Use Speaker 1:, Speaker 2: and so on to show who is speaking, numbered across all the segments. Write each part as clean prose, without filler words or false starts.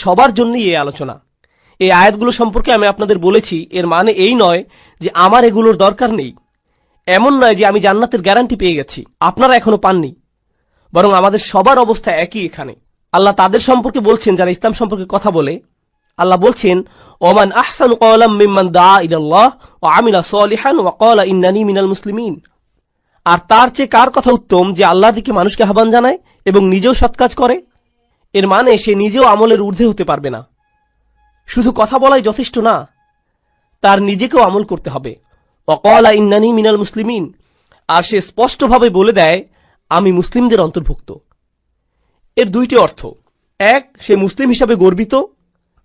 Speaker 1: সবার জন্যই এই আলোচনা। এই আয়াতগুলো সম্পর্কে আমি আপনাদের বলেছি, এর মানে এই নয় যে আমার এগুলোর দরকার নেই, এমন নয় যে আমি জান্নাতের গ্যারান্টি পেয়ে গেছি, আপনারা এখনো পাননি, বরং আমাদের সবার অবস্থা একই। এখানে আল্লাহ তাদের সম্পর্কে বলছেন যারা ইসলাম সম্পর্কে কথা বলে। আল্লাহ বলছেন, ওমান আহসানু ক্বালাম মিম্মান দাআ ইলাল্লাহ ওয়া আমিলা সলিহান ওয়া ক্বালা ইন্নানি মিনাল মুসলিমিন। আর তার চেয়ে কার কথা উত্তম যে আল্লাহর দিকে মানুষকে আহ্বান জানায় এবং নিজেও সৎ কাজ করে? এর মানে সে নিজেও আমলের ঊর্ধ্বে হতে পারবে না। শুধু কথা বলাই যথেষ্ট না, তার নিজেকেও আমল করতে হবে। ওয়া ক্বালা ইন্নানি মিনাল মুসলিমিন, আর সে স্পষ্টভাবে বলে দেয় আমি মুসলিমদের অন্তর্ভুক্ত। এর দুইটি অর্থ, এক, সে মুসলিম হিসাবে গর্বিত,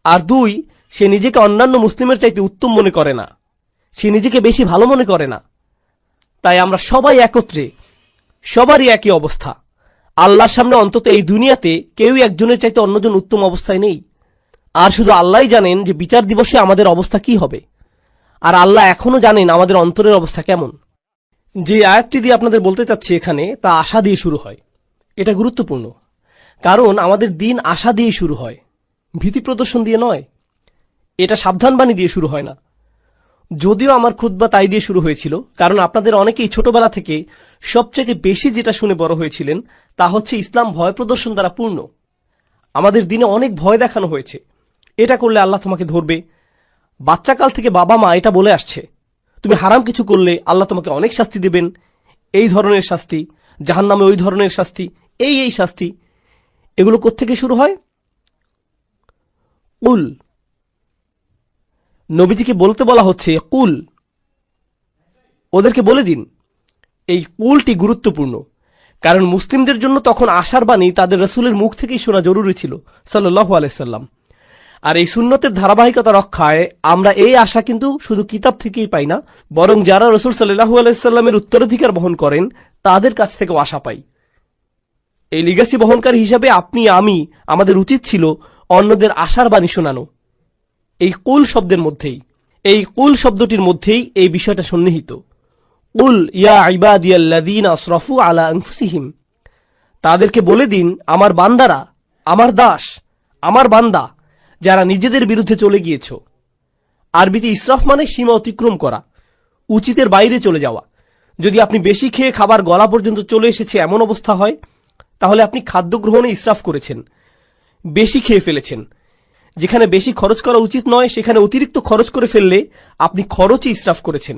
Speaker 1: আর দুই, সে নিজেকে অন্যান্য মুসলিমের চাইতে উত্তম মনে করে না, সে নিজেকে বেশি ভালো মনে করে না। তাই আমরা সবাই একত্রে, সবারই একই অবস্থা। আল্লাহর সামনে অন্তত এই দুনিয়াতে কেউই একজনের চাইতে অন্যজন উত্তম অবস্থায় নেই। আর শুধু আল্লাহই জানেন যে বিচার দিবসে আমাদের অবস্থা কি হবে, আর আল্লাহ এখনো জানেন আমাদের অন্তরের অবস্থা কেমন। যে আয়াতটি দিয়ে আপনাদের বলতে চাচ্ছি এখানে, তা আশা দিয়ে শুরু হয়। এটা গুরুত্বপূর্ণ, কারণ আমাদের দিন আশা দিয়ে শুরু হয়, ভীতি প্রদর্শন দিয়ে নয়। এটা সাবধানবাণী দিয়ে শুরু হয় না। যদিও আমার খুতবা তাই দিয়ে শুরু হয়েছিল, কারণ আপনাদের অনেকেই ছোটবেলা থেকে সবচেয়ে বেশি যেটা শুনে বড় হয়েছিলেন তা হচ্ছে ইসলাম ভয় প্রদর্শন দ্বারা পূর্ণ। আমাদের দিনে অনেক ভয় দেখানো হয়েছে, এটা করলে আল্লাহ তোমাকে ধরবে। বাচ্চাকাল থেকে বাবা মা এটা বলে আসছে, তুমি হারাম কিছু করলে আল্লাহ তোমাকে অনেক শাস্তি দেবেন, এই ধরনের শাস্তি, জাহান্নামে ওই ধরনের শাস্তি, এই শাস্তি। এগুলো কোত্থেকে শুরু হয়? কুল, নবীজিকে বলতে বলা হচ্ছে কুল, ওদেরকে বলে দিন। এই কুলটি গুরুত্বপূর্ণ, কারণ মুসলিমদের জন্য তখন আশার বাণী তাদের রাসূলের মুখ থেকেই শোনা জরুরি ছিল, সাল্লাল্লাহু আলাইহি সাল্লাম। আর এই সুন্নতের ধারাবাহিকতা রক্ষায় আমরা এই আশা কিন্তু শুধু কিতাব থেকেই পাই না, বরং যারা রাসূল সাল্লাল্লাহু আলাইহি সাল্লামের উত্তরাধিকার বহন করেন তাদের কাছ থেকেও আশা পাই। এই লিগ্যাসি বহনকারী হিসাবে আপনি আমি, আমাদের উচিত ছিল অন্যদের আশার বাণী শোনানো। এই কুল শব্দের মধ্যেই, এই কুল শব্দটির মধ্যেই এই বিষয়টা সন্নিহিত। কুল ইয়া ইবাদিয়াল্লাযীনা আসরাফু আলা আনফুসিহিম, তাদেরকে বলে দিন আমার বান্দারা, আমার দাস, আমার বান্দা যারা নিজেদের বিরুদ্ধে চলে গিয়েছ। আরবিতে ইসরাফ মানে সীমা অতিক্রম করা, উচিতের বাইরে চলে যাওয়া। যদি আপনি বেশি খেয়ে খাবার গলা পর্যন্ত চলে এসেছে এমন অবস্থা হয়, তাহলে আপনি খাদ্য গ্রহণে ইসরাফ করেছেন, বেশি খেয়ে ফেলেছেন। যেখানে বেশি খরচ করা উচিত নয় সেখানে অতিরিক্ত খরচ করে ফেললে আপনি খরচই ইসরাফ করেছেন।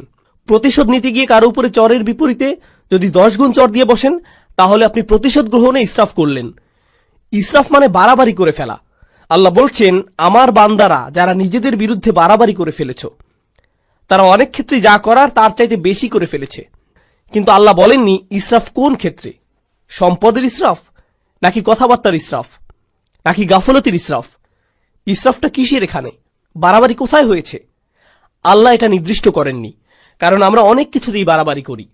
Speaker 1: প্রতিশোধ নিতে গিয়ে কারো উপরে চরের বিপরীতে যদি 10 গুণ চর দিয়ে বসেন, তাহলে আপনি প্রতিশোধ গ্রহণে ইসরাফ করলেন। ইসরাফ মানে বাড়াবাড়ি করে ফেলা। আল্লাহ বলছেন আমার বান্দারা যারা নিজেদের বিরুদ্ধে বাড়াবাড়ি করে ফেলেছ, তারা অনেক ক্ষেত্রে যা করার তার চাইতে বেশি করে ফেলেছে। কিন্তু আল্লাহ বলেননি ইসরাফ কোন ক্ষেত্রে, সম্পদের ইসরাফ, নাকি কথাবার্তার ইসরাফ, নাকি গাফলতির ইসরাফ। ইসরাফটা কিসের এখানে, বাড়াবাড়ি কোথায় হয়েছে? আল্লাহ এটা নির্দিষ্ট করেননি, কারণ আমরা অনেক কিছুতেই বাড়াবাড়ি করি।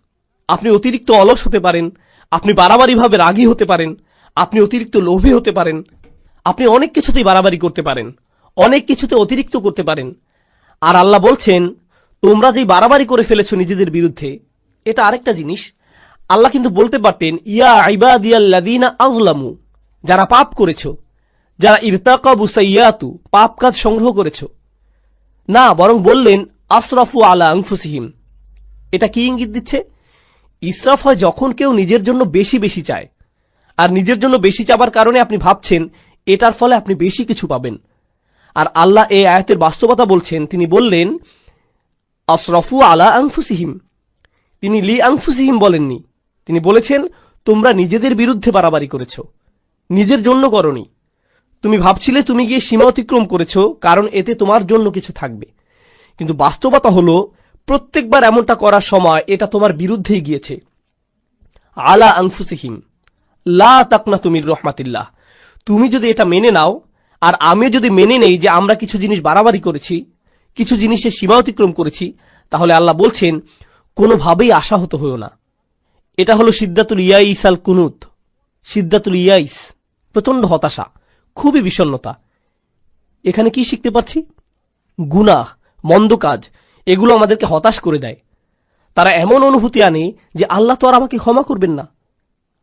Speaker 1: আপনি অতিরিক্ত অলস হতে পারেন, আপনি বাড়াবাড়িভাবে রাগী হতে পারেন, আপনি অতিরিক্ত লোভী হতে পারেন, আপনি অনেক কিছুতেই বাড়াবাড়ি করতে পারেন, অনেক কিছুতে অতিরিক্ত করতে পারেন। আর আল্লাহ বলছেন তোমরা যেই বাড়াবাড়ি করে ফেলেছো নিজেদের বিরুদ্ধে, এটা আরেকটা জিনিস। আল্লাহ কিন্তু বলতে পারতেন ইয়া ইবাদিয়াল্লাযীনা আযলামু, যারা পাপ করেছো, যারা ইরতাকাবু সাইয়্যাতু, পাপ কাজ সংগ্রহ করেছো। না, বরং বললেন আসরাফু আলা আনফুসিহিম। এটা কি ইঙ্গিত দিচ্ছে? ইসরাফ হয় যখন কেউ নিজের জন্য বেশি বেশি চায়, আর নিজের জন্য বেশি চাবার কারণে আপনি ভাবছেন এটার ফলে আপনি বেশি কিছু পাবেন। আর আল্লাহ এই আয়াতের বাস্তবতা বলছেন, তিনি বললেন আসরাফু আলা আনফুসিহিম, তিনি লি আনফুসিহিম বলেননি। তিনি বলেছেন তোমরা নিজেদের বিরুদ্ধে বাড়াবাড়ি করেছ, নিজের জন্য করনি। তুমি ভাবছিলে তুমি গিয়ে সীমা অতিক্রম করেছ কারণ এতে তোমার জন্য কিছু থাকবে, কিন্তু বাস্তবতা হলো প্রত্যেকবার এমনটা করার সময় এটা তোমার বিরুদ্ধেই গিয়েছে। আলা আনফুসিহিম লা তাকনাতু মির রাহমাতিল্লাহ। তুমি যদি এটা মেনে নাও, আর আমি যদি মেনে নেই যে আমরা কিছু জিনিস বাড়াবাড়ি করেছি, কিছু জিনিসের সীমা অতিক্রম করেছি, তাহলে আল্লাহ বলছেন কোনোভাবেই আশাহত হইও না। এটা হলো সিদ্দাতুল ইয়াইস আল কুনুত। সিদ্দাতুল ইয়াইস, প্রচন্ড হতাশা, খুবই বিষণ্ণতা। এখানে কি শিখতে পারছি? গুনাহ, মন্দ কাজ, এগুলো আমাদেরকে হতাশ করে দেয়। তারা এমন অনুভূতি আনে যে আল্লাহ তো আর আমাকে ক্ষমা করবেন না,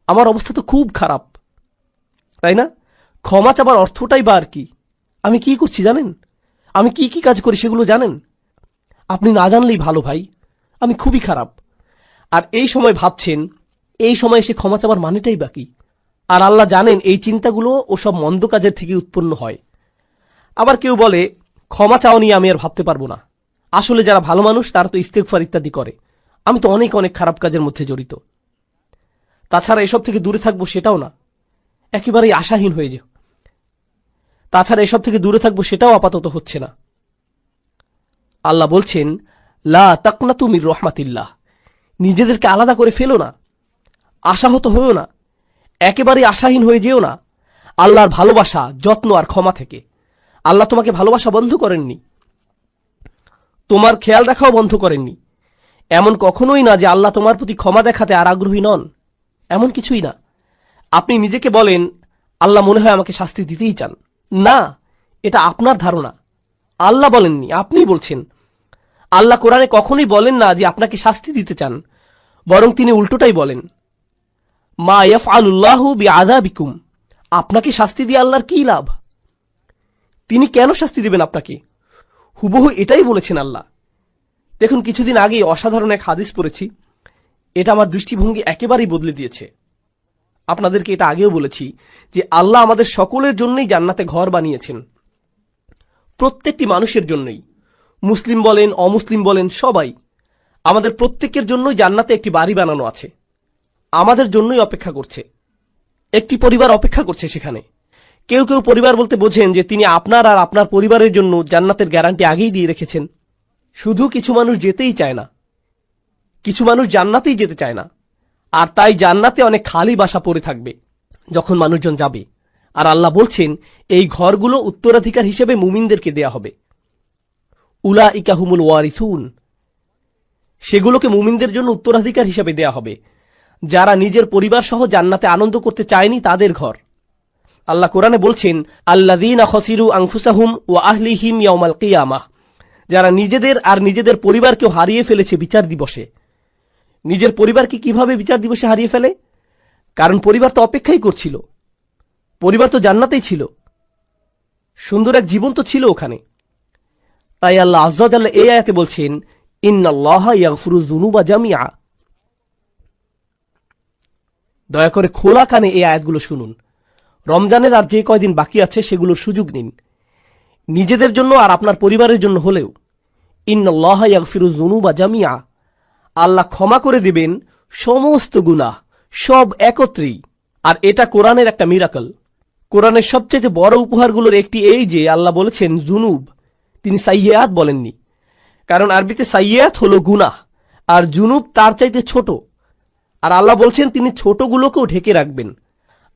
Speaker 1: আমার অবস্থা তো খুব খারাপ, তাই না? ক্ষমা চাবার অর্থটাই বা আর কি? আমি কি করছি জানেন? আমি কি কি কাজ করি সেগুলো জানেন? আপনি না জানলেই ভালো ভাই, আমি খুবই খারাপ। আর এই সময় ভাবছেন, এই সময় এসে ক্ষমা চাবার মানেটাই বাকি। আর আল্লাহ জানেন এই চিন্তাগুলো ওসব মন্দ কাজের থেকে উৎপন্ন হয়। আবার কেউ বলে, ক্ষমা চাওয়া নিয়ে আমি আর ভাবতে পারবো না। আসলে যারা ভালো মানুষ তারা তো ইস্তেগফার ইত্যাদি করে, আমি তো অনেক অনেক খারাপ কাজের মধ্যে জড়িত। তাছাড়া এসব থেকে দূরে থাকবো সেটাও না, একেবারেই আশাহীন হয়ে যাও। তাছাড়া এসব থেকে দূরে থাকবো সেটাও আপাতত হচ্ছে না। আল্লাহ বলছেন, লা তাকনাতু মির রহমাতিল্লাহ, নিজেদেরকে আলাদা করে ফেলো না, আশাহত হয়েও না, একেবারে আশাহীন হয়ে যেও না আল্লাহর ভালোবাসা, যত্ন আর ক্ষমা থেকে। আল্লাহ তোমাকে ভালোবাসা বন্ধ করেননি, তোমার খেয়াল রাখাও বন্ধ করেননি। এমন কখনোই না যে আল্লাহ তোমার প্রতি ক্ষমা দেখাতে আর আগ্রহী নন, এমন কিছুই না। আপনি নিজেকে বলেন, আল্লাহ মনে হয় আমাকে শাস্তি দিতেই চান। না, এটা আপনার ধারণা, আল্লাহ বলেননি, আপনি বলছেন। আল্লাহ কোরআনে কখনোই বলেন না যে আপনাকে শাস্তি দিতে চান, বরং তিনি উল্টোটাই বলেন, মা ইয়াফআলুল্লাহু বিআযাবিকুম, আপনাকে শাস্তি দিয়ে আল্লাহর কি লাভ? তিনি কেন শাস্তি দিবেন আপনাকে? হুবহু এটাই বলেছেন আল্লাহ। দেখুন, কিছুদিন আগেই অসাধারণ এক হাদিস পড়েছি, এটা আমার দৃষ্টিভঙ্গি একেবারেই বদলে দিয়েছে। আপনাদেরকে এটা আগেও বলেছি যে আল্লাহ আমাদের সকলের জন্যই জান্নাতে ঘর বানিয়েছেন, প্রত্যেকটি মানুষের জন্যই, মুসলিম বলেন অমুসলিম বলেন সবাই, আমাদের প্রত্যেকের জন্যই জান্নাতে একটি বাড়ি বানানো আছে, আমাদের জন্যই অপেক্ষা করছে। একটি পরিবার অপেক্ষা করছে সেখানে। কেউ কেউ পরিবার বলতে বোঝেন যে তিনি আপনার আর আপনার পরিবারের জন্য জান্নাতের গ্যারান্টি আগেই দিয়ে রেখেছেন। শুধু কিছু মানুষ যেতেই চায় না, কিছু মানুষ জান্নাতেই যেতে চায় না, আর তাই জান্নাতে অনেক খালি বাসা পড়ে থাকবে যখন মানুষজন যাবে। আর আল্লাহ বলছেন এই ঘরগুলো উত্তরাধিকার হিসেবে মুমিনদেরকে দেয়া হবে। উলাইকা হুমুল ওয়ারিসুন, সেগুলোকে মুমিনদের জন্য উত্তরাধিকার হিসেবে দেয়া হবে। যারা নিজের পরিবার সহ জান্নাতে আনন্দ করতে চায়নি তাদের ঘর। আল্লাহ কোরআনে বলছেন, আল্লাযীনা খাসিরু আনফুসাহুম ওয়া আহলিহিম ইয়াওমাল কিয়ামাহ, যারা নিজেদের আর নিজেদের পরিবারকেও হারিয়ে ফেলেছে বিচার দিবসে। নিজের পরিবারকে কিভাবে বিচার দিবসে হারিয়ে ফেলে? কারণ পরিবার তো অপেক্ষাই করছিল, পরিবার তো জান্নাতেই ছিল, সুন্দর এক জীবন তো ছিল ওখানে। তাই আল্লাহ আযজা ওয়া জাল্লা এই আয়াতে বলছেন, ইন্নাল্লাহা ইয়াগফিরুয যুনুবা জামিআ। দয়া করে খোলা কানে এই আয়াতগুলো শুনুন। রমজানের আর যে কয়দিন বাকি আছে সেগুলোর সুযোগ নিন, নিজেদের জন্য আর আপনার পরিবারের জন্য হলেও। ইন্নাল্লাহা ইয়াগফিরুয যুনুবা জামিআ, আল্লাহ ক্ষমা করে দিবেন সমস্ত গুনাহ, সব একত্রেই। আর এটা কোরআনের একটা মিরাকল। কোরআনের সবচেয়ে বড় উপহারগুলোর একটি এই যে আল্লাহ বলেছেন জুনুব, তিনি সাইয়্যাত বলেননি। কারণ আরবিতে সাইয়্যাত হলো গুনাহ, আর জুনুব তার চাইতে ছোট। আর আল্লাহ বলছেন তিনি ছোটগুলোকেও ঢেকে রাখবেন।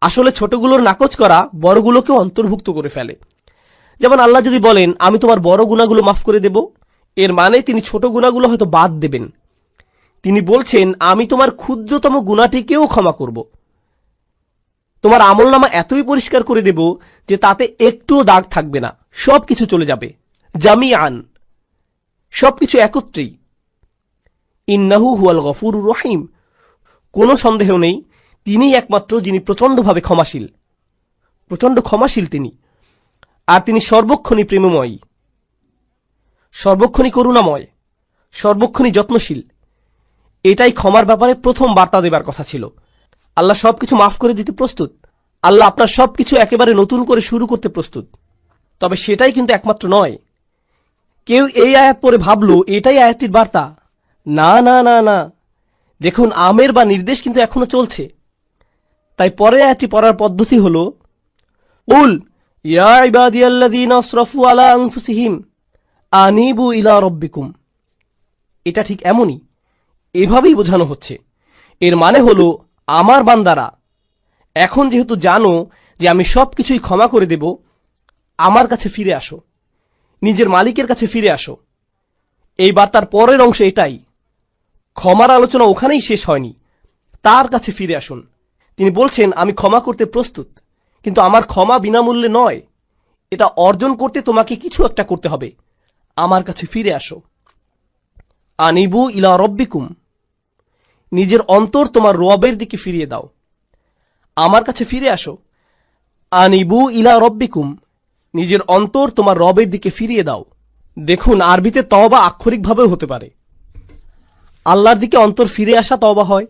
Speaker 1: আসলে ছোটগুলোর নাকচ করা বড়গুলোকেও অন্তর্ভুক্ত করে ফেলে। যেমন আল্লাহ যদি বলেন আমি তোমার বড় গুনাহগুলো মাফ করে দেব, এর মানে তিনি ছোট গুনাহগুলো হয়তো বাদ দেবেন। তিনি বলছেন আমি তোমার ক্ষুদ্রতম গুনাহটিকেও ক্ষমা করব, তোমার আমলনামা এতই পরিষ্কার করে দেব যে তাতে একটুও দাগ থাকবে না, সবকিছু চলে যাবে জামিআন, সবকিছু একত্রেই। ইন্নাহু হুয়াল গফুরুর রহিম, কোনো সন্দেহ নেই তিনিই একমাত্র যিনি প্রচণ্ডভাবে ক্ষমাশীল, প্রচণ্ড ক্ষমাশীল তিনি। আর তিনি সর্বক্ষণই প্রেমময়ী, সর্বক্ষণই করুণাময়, সর্বক্ষণই যত্নশীল। এটাই ক্ষমার ব্যাপারে প্রথম বার্তা দেবার কথা ছিল। আল্লাহ সবকিছু মাফ করে দিতে প্রস্তুত, আল্লাহ আপনার সবকিছু একেবারে নতুন করে শুরু করতে প্রস্তুত। তবে সেটাই কিন্তু একমাত্র নয়। কেউ এই আয়াত পড়ে ভাবলো এটাই আয়াতটির বার্তা। না না না না, দেখুন আমের বা নির্দেশ কিন্তু এখনো চলছে। তাই পরে আয়াতটি পড়ার পদ্ধতি হল, উল ইয়া ইবাদিয়াল্লাযীনা আসরাফু আলা আনফুসিহিম আনিবু ইলা রাব্বিকুম। এটা ঠিক এমনই, এভাবেই বোঝানো হচ্ছে। এর মানে হলো আমার বান্দারা, এখন যেহেতু জানো যে আমি সবকিছুই ক্ষমা করে দেব, আমার কাছে ফিরে আসো, নিজের মালিকের কাছে ফিরে আসো। এই বার্তার পরের অংশ এটাই। ক্ষমার আলোচনা ওখানেই শেষ হয়নি, তার কাছে ফিরে আসুন। তিনি বলছেন আমি ক্ষমা করতে প্রস্তুত, কিন্তু আমার ক্ষমা বিনামূল্যে নয়, এটা অর্জন করতে তোমাকে কিছু একটা করতে হবে। আমার কাছে ফিরে আসো। আনিবু ইলা রব্বিকুম, নিজের অন্তর তোমার রবের দিকে ফিরিয়ে দাও, আমার কাছে ফিরে আসো। আনিবু ইলা রব্বিকুম, নিজের অন্তর তোমার রবের দিকে ফিরিয়ে দাও। দেখুন, আরবিতে তওবা আক্ষরিকভাবেও হতে পারে। আল্লাহর দিকে অন্তর ফিরে আসা তওবা হয়,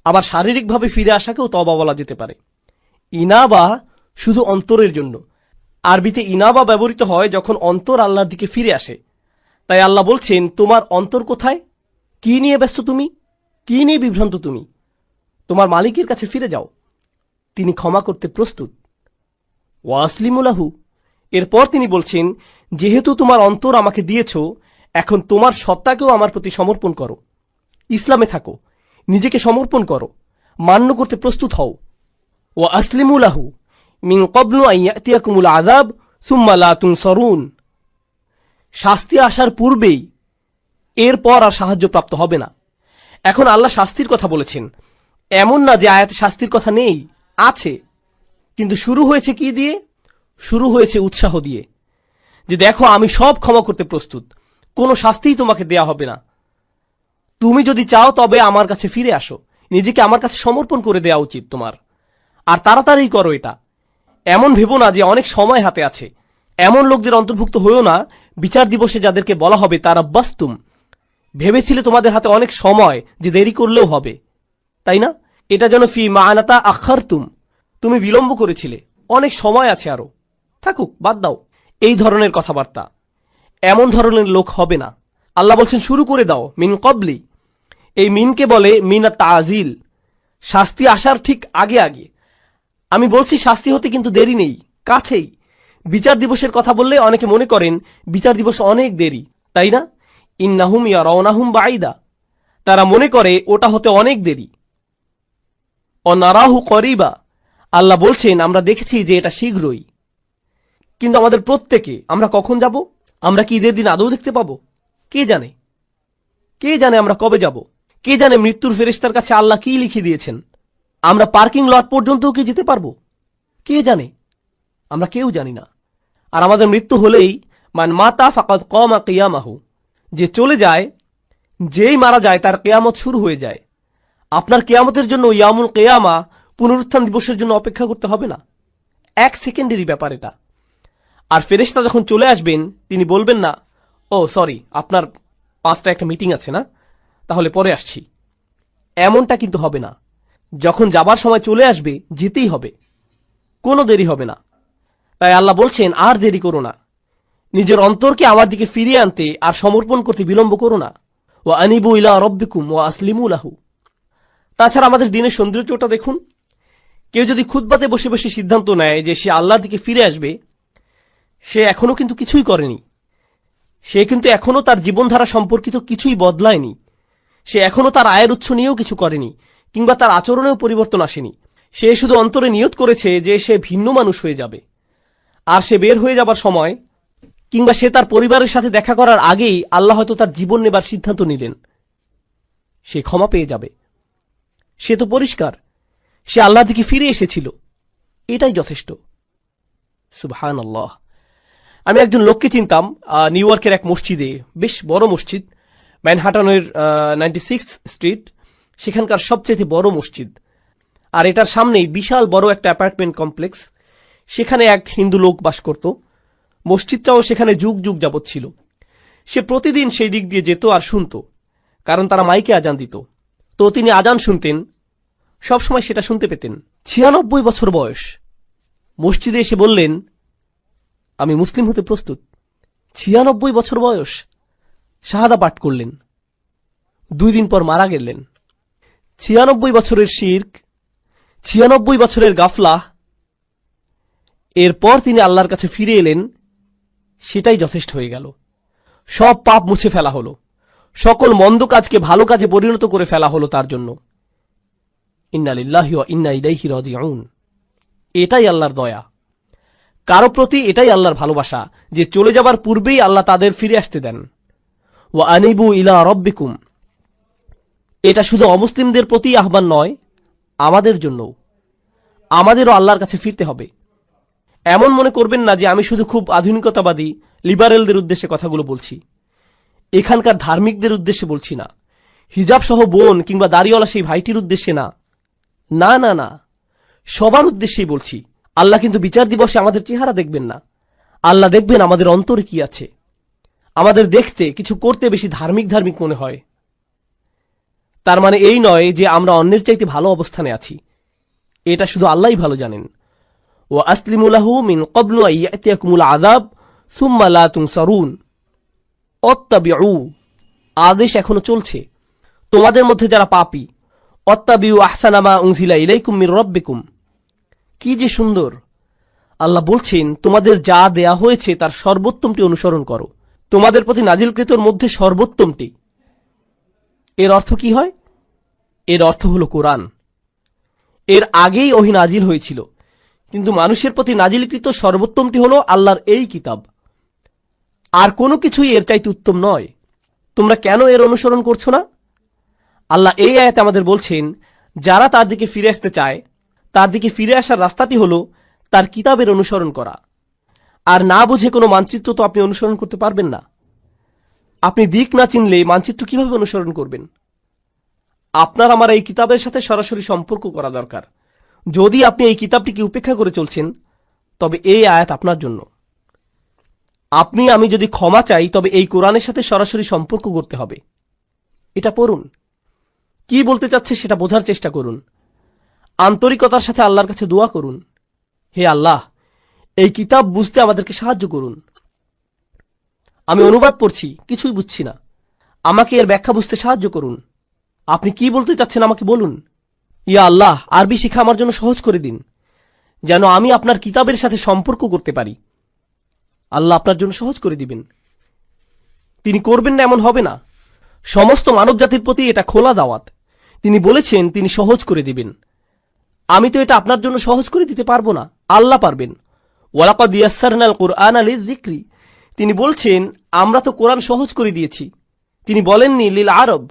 Speaker 1: আবার শারীরিকভাবে ফিরে আসাকেও তওবা বলা যেতে পারে। ইনাবা শুধু অন্তরের জন্য। আরবিতে ইনাবা ব্যবহৃত হয় যখন অন্তর আল্লাহর দিকে ফিরে আসে। তাই আল্লাহ বলছেন, তোমার অন্তর কোথায়? কি নিয়ে ব্যস্ত তুমি? কি নিয়ে বিভ্রান্ত তুমি? তোমার মালিকের কাছে ফিরে যাও, তিনি ক্ষমা করতে প্রস্তুত। ওয়াসলিমুলাহু। এরপর তিনি বলছেন, যেহেতু তোমার অন্তর আমাকে দিয়েছ, এখন তোমার সত্তাকেও আমার প্রতি সমর্পণ করো। ইসলামে থাকো, নিজেকে সমর্পণ করো, মান্য করতে প্রস্তুত হও। ওয়া আসলিমুলাহু মিন ক্বাবলু আন ইয়াতিয়াকুমুল আযাব সুম্মা লা তুনসারুন। শাস্তি আসার পূর্বেই এরপর আর সাহায্য প্রাপ্ত হবে না। এখন আল্লাহ শাস্তির কথা বলেছেন। এমন না যে আয়াতে শাস্তির কথা নেই, আছে, কিন্তু শুরু হয়েছে কি দিয়ে? শুরু হয়েছে উৎসাহ দিয়ে, যে দেখো আমি সব ক্ষমা করতে প্রস্তুত, কোনো শাস্তিই তোমাকে দেয়া হবে না। তুমি যদি চাও তবে আমার কাছে ফিরে আসো, নিজেকে আমার কাছে সমর্পণ করে দেওয়া উচিত তোমার, আর তাড়াতাড়ি করো এটা। এমন ভেবো না যে অনেক সময় হাতে আছে। এমন লোকদের অন্তর্ভুক্ত হয়েও না বিচার দিবসে যাদেরকে বলা হবে তারা বাস্তুম, ভেবেছিলে তোমাদের হাতে অনেক সময় যে দেরি করলেও হবে, তাই না? এটা যেন ফি মানাতা আখারতুম, তুমি বিলম্ব করেছিলে, অনেক সময় আছে আরো, থাকুক, বাদ দাও। এই ধরনের কথাবার্তা, এমন ধরনের লোক হবে না। আল্লাহ বলছেন শুরু করে দাও, মিন কবলি। এই মিনকে বলে মিনা তাজিল, শাস্তি আসার ঠিক আগে আগে। আমি বলছি শাস্তি হতে কিন্তু দেরি নেই, কাছেই। বিচার দিবসের কথা বললে অনেকে মনে করেন বিচার দিবস অনেক দেরি, তাই না? ইন্নাহুম ইয়ারাউনাহুম বাঈদা, তারা মনে করে ওটা হতে অনেক দেরি। অনারাহু করিবা, আল্লাহ বলছেন আমরা দেখেছি যে এটা শীঘ্রই। কিন্তু আমাদের প্রত্যেকে আমরা কখন যাব? আমরা কি ঈদের দিন আদৌ দেখতে পাবো? কে জানে? কে জানে আমরা কবে যাব? কে জানে মৃত্যুর ফেরেশতার কাছে আল্লাহ কি লিখে দিয়েছেন? আমরা পার্কিং লট পর্যন্তও কি যেতে পারবো? কে জানে? আমরা কেউ জানি না। আর আমাদের মৃত্যু হলেই মান মাতা ফাকাদ কামা কিয়ামাহু, যে চলে যায়, যেই মারা যায় তার কিয়ামত শুরু হয়ে যায়। আপনার কিয়ামতের জন্য ইয়ামুল কিয়ামা, পুনরুত্থান দিবসের জন্য অপেক্ষা করতে হবে না। এক সেকেন্ডেরই ব্যাপার এটা। আর ফেরেশতা যখন চলে আসবেন তিনি বলবেন না, ও সরি, আপনার 5টা একটা মিটিং আছে না, তাহলে পরে আসছি। এমনটা কিন্তু হবে না। যখন যাবার সময় চলে আসবে যেতেই হবে, কোনো দেরি হবে না। তাই আল্লাহ বলছেন আর দেরি করো না, নিজের অন্তরকে আমার দিকে ফিরিয়ে আনতে আর সমর্পণ করতে বিলম্ব করো না। ওয়া আনিবু ইলা রাব্বিকুম ওয়া আসলিমু লাহু। তাছাড়া আমাদের দিনের সৌন্দর্যটা দেখুন। কেউ যদি খুতবাতে বসে বসে সিদ্ধান্ত নেয় যে সে আল্লাহর দিকে ফিরে আসবে, সে এখনো কিন্তু কিছুই করেনি। সে কিন্তু এখনো তার জীবনধারা সম্পর্কিত কিছুই বদলায়নি। সে এখনো তার আয়ের উৎস নিয়েও কিছু করেনি, কিংবা তার আচরণেও পরিবর্তন আসেনি। সে শুধু অন্তরে নিয়ত করেছে যে সে ভিন্ন মানুষ হয়ে যাবে, আর সে বের হয়ে যাবার সময় কিংবা সে তার পরিবারের সাথে দেখা করার আগেই আল্লাহ হয়তো তার জীবন নেবার সিদ্ধান্ত নিলেন। সে ক্ষমা পেয়ে যাবে। সে তো পরিষ্কার, সে আল্লাহর দিকে ফিরে এসেছিল, এটাই যথেষ্ট। সুবহানাল্লাহ। আমি একজন লোককে চিনতাম নিউ ইয়র্কের এক মসজিদে, বেশ বড় মসজিদ, ম্যানহাটনের 96 স্ট্রিট, সেখানকার সবচেয়ে বড় মসজিদ। আর এটার সামনেই বিশাল বড় একটা অ্যাপার্টমেন্ট কমপ্লেক্স। সেখানে এক হিন্দু লোক বাস করত। মসজিদটাও সেখানে যুগ যুগ যাবৎ ছিল। সে প্রতিদিন সেই দিক দিয়ে যেত আর শুনত, কারণ তারা মাইকে আজান দিত। তো তিনি আজান শুনতেন, সবসময় সেটা শুনতে পেতেন। 96 বছর বয়স। মসজিদে এসে বললেন, আমি মুসলিম হতে প্রস্তুত। 96 বছর বয়স। শাহাদা পাঠ করলেন। 2 দিন পর মারা গেলেন। 96 বছরের শিরক, 96 বছরের গাফলা। এরপর তিনি আল্লাহর কাছে ফিরে এলেন, সেটাই যথেষ্ট হয়ে গেল। সব পাপ মুছে ফেলা হলো, সকল মন্দ কাজকে ভালো কাজে পরিণত করে ফেলা হলো তার জন্য। ইন্না লিল্লাহি ওয়া ইন্না ইলাইহি রাজিউন। এটাই আল্লাহর দয়া কারো প্রতি, এটাই আল্লাহর ভালোবাসা, যে চলে যাবার পূর্বেই আল্লাহ তাদের ফিরে আসতে দেন। ওয়া আনিবু ইলা রাব্বিকুম। এটা শুধু অমুসলিমদের প্রতি আহ্বান নয়, আমাদের জন্যও। আমাদেরও আল্লাহর কাছে ফিরতে হবে। এমন মনে করবেন না যে আমি শুধু খুব আধুনিকতাবাদী লিবারেলদের উদ্দেশ্যে কথাগুলো বলছি। এখানকার ধার্মিকদের উদ্দেশ্যে বলছি না, হিজাব সহ বোন কিংবা দাড়িওয়ালা সেই ভাইটির উদ্দেশ্যে না, না না না, সবার উদ্দেশ্যেই বলছি। আল্লাহ কিন্তু বিচার দিবসে আমাদের চেহারা দেখবেন না, আল্লাহ দেখবেন আমাদের অন্তরে কি আছে। আমাদের দেখতে কিছু করতে বেশি ধার্মিক ধার্মিক মনে হয়, তার মানে এই নয় যে আমরা অন্যের চাইতে ভালো অবস্থানে আছি। এটা শুধু আল্লাহই ভালো জানেন। ও আসলিমু লাহু মিন ক্বাবলু আন ইয়াতিয়াকুমুল আযাব সুম্মা লা তুনসারুন। অত্তাবিউ, আদেশ এখনো চলছে। তোমাদের মধ্যে যারা পাপী, অত্তাবিউ আহসানা মা উনজিলা ইলাইকুম মির রাব্বিকুম। কি যে সুন্দর! আল্লাহ বলছেন, তোমাদের যা দেয়া হয়েছে তার সর্বোত্তমটি অনুসরণ করো, তোমাদের প্রতি নাজিলকৃতর মধ্যে সর্বোত্তমটি। এর অর্থ কি হয়? এর অর্থ হলো কোরআন। এর আগেই ওহী নাজিল হয়েছিল, কিন্তু মানুষের প্রতি নাজিলকৃত সর্বোত্তমটি হলো আল্লাহর এই কিতাব। আর কোনো কিছুই এর চাইতে উত্তম নয়। তোমরা কেন এর অনুসরণ করছো না? আল্লাহ এই আয়াতে আমাদের বলছেন, যারা তার দিকে ফিরে আসতে চায়, তার দিকে ফিরে আসার রাস্তাটি হলো তার কিতাবের অনুসরণ করা। আর না বুঝে কোনো মানচিত্র তো আপনি অনুসরণ করতে পারবেন না। আপনি দিক না চিনলে মানচিত্র কিভাবে অনুসরণ করবেন? আপনার আমার এই কিতাবের সাথে সরাসরি সম্পর্ক করা দরকার। যদি আপনি এই কিতাবটিকে উপেক্ষা করে চলছেন, তবে এই আয়াত আপনার জন্য। আপনি আমি যদি ক্ষমা চাই, তবে এই কোরআনের সাথে সরাসরি সম্পর্ক করতে হবে। এটা পড়ুন, কি বলতে চাচ্ছে সেটা বোঝার চেষ্টা করুন, আন্তরিকতার সাথে আল্লাহর কাছে দোয়া করুন, হে আল্লাহ, এই কিতাব বুঝতে আমাদেরকে সাহায্য করুন। আমি অনুবাদ পড়ছি, কিছুই বুঝছি না, আমাকে এর ব্যাখ্যা বুঝতে সাহায্য করুন। আপনি কি বলতে চাচ্ছেন আমাকে বলুন। ইয়া আল্লাহ, আরবি শিখা আমার জন্য সহজ করে দিন, যেন আমি আপনার কিতাবের সাথে সম্পর্ক করতে পারি। আল্লাহ আপনার জন্য সহজ করে দিবেন। তিনি করবেন না এমন হবে না। সমস্ত মানব জাতির প্রতি এটা খোলা দাওয়াত। তিনি বলেছেন তিনি সহজ করে দিবেন। আমি তো এটা আপনার জন্য সহজ করে দিতে পারবো না, আল্লাহ পারবেন। ওয়ালাকাদ ইয়াসসারনাল কুরআনা লিযিকরি। তিনি বলছেন আমরা তো কোরআন সহজ করে দিয়েছি। তিনি বলেননি লিল আরব।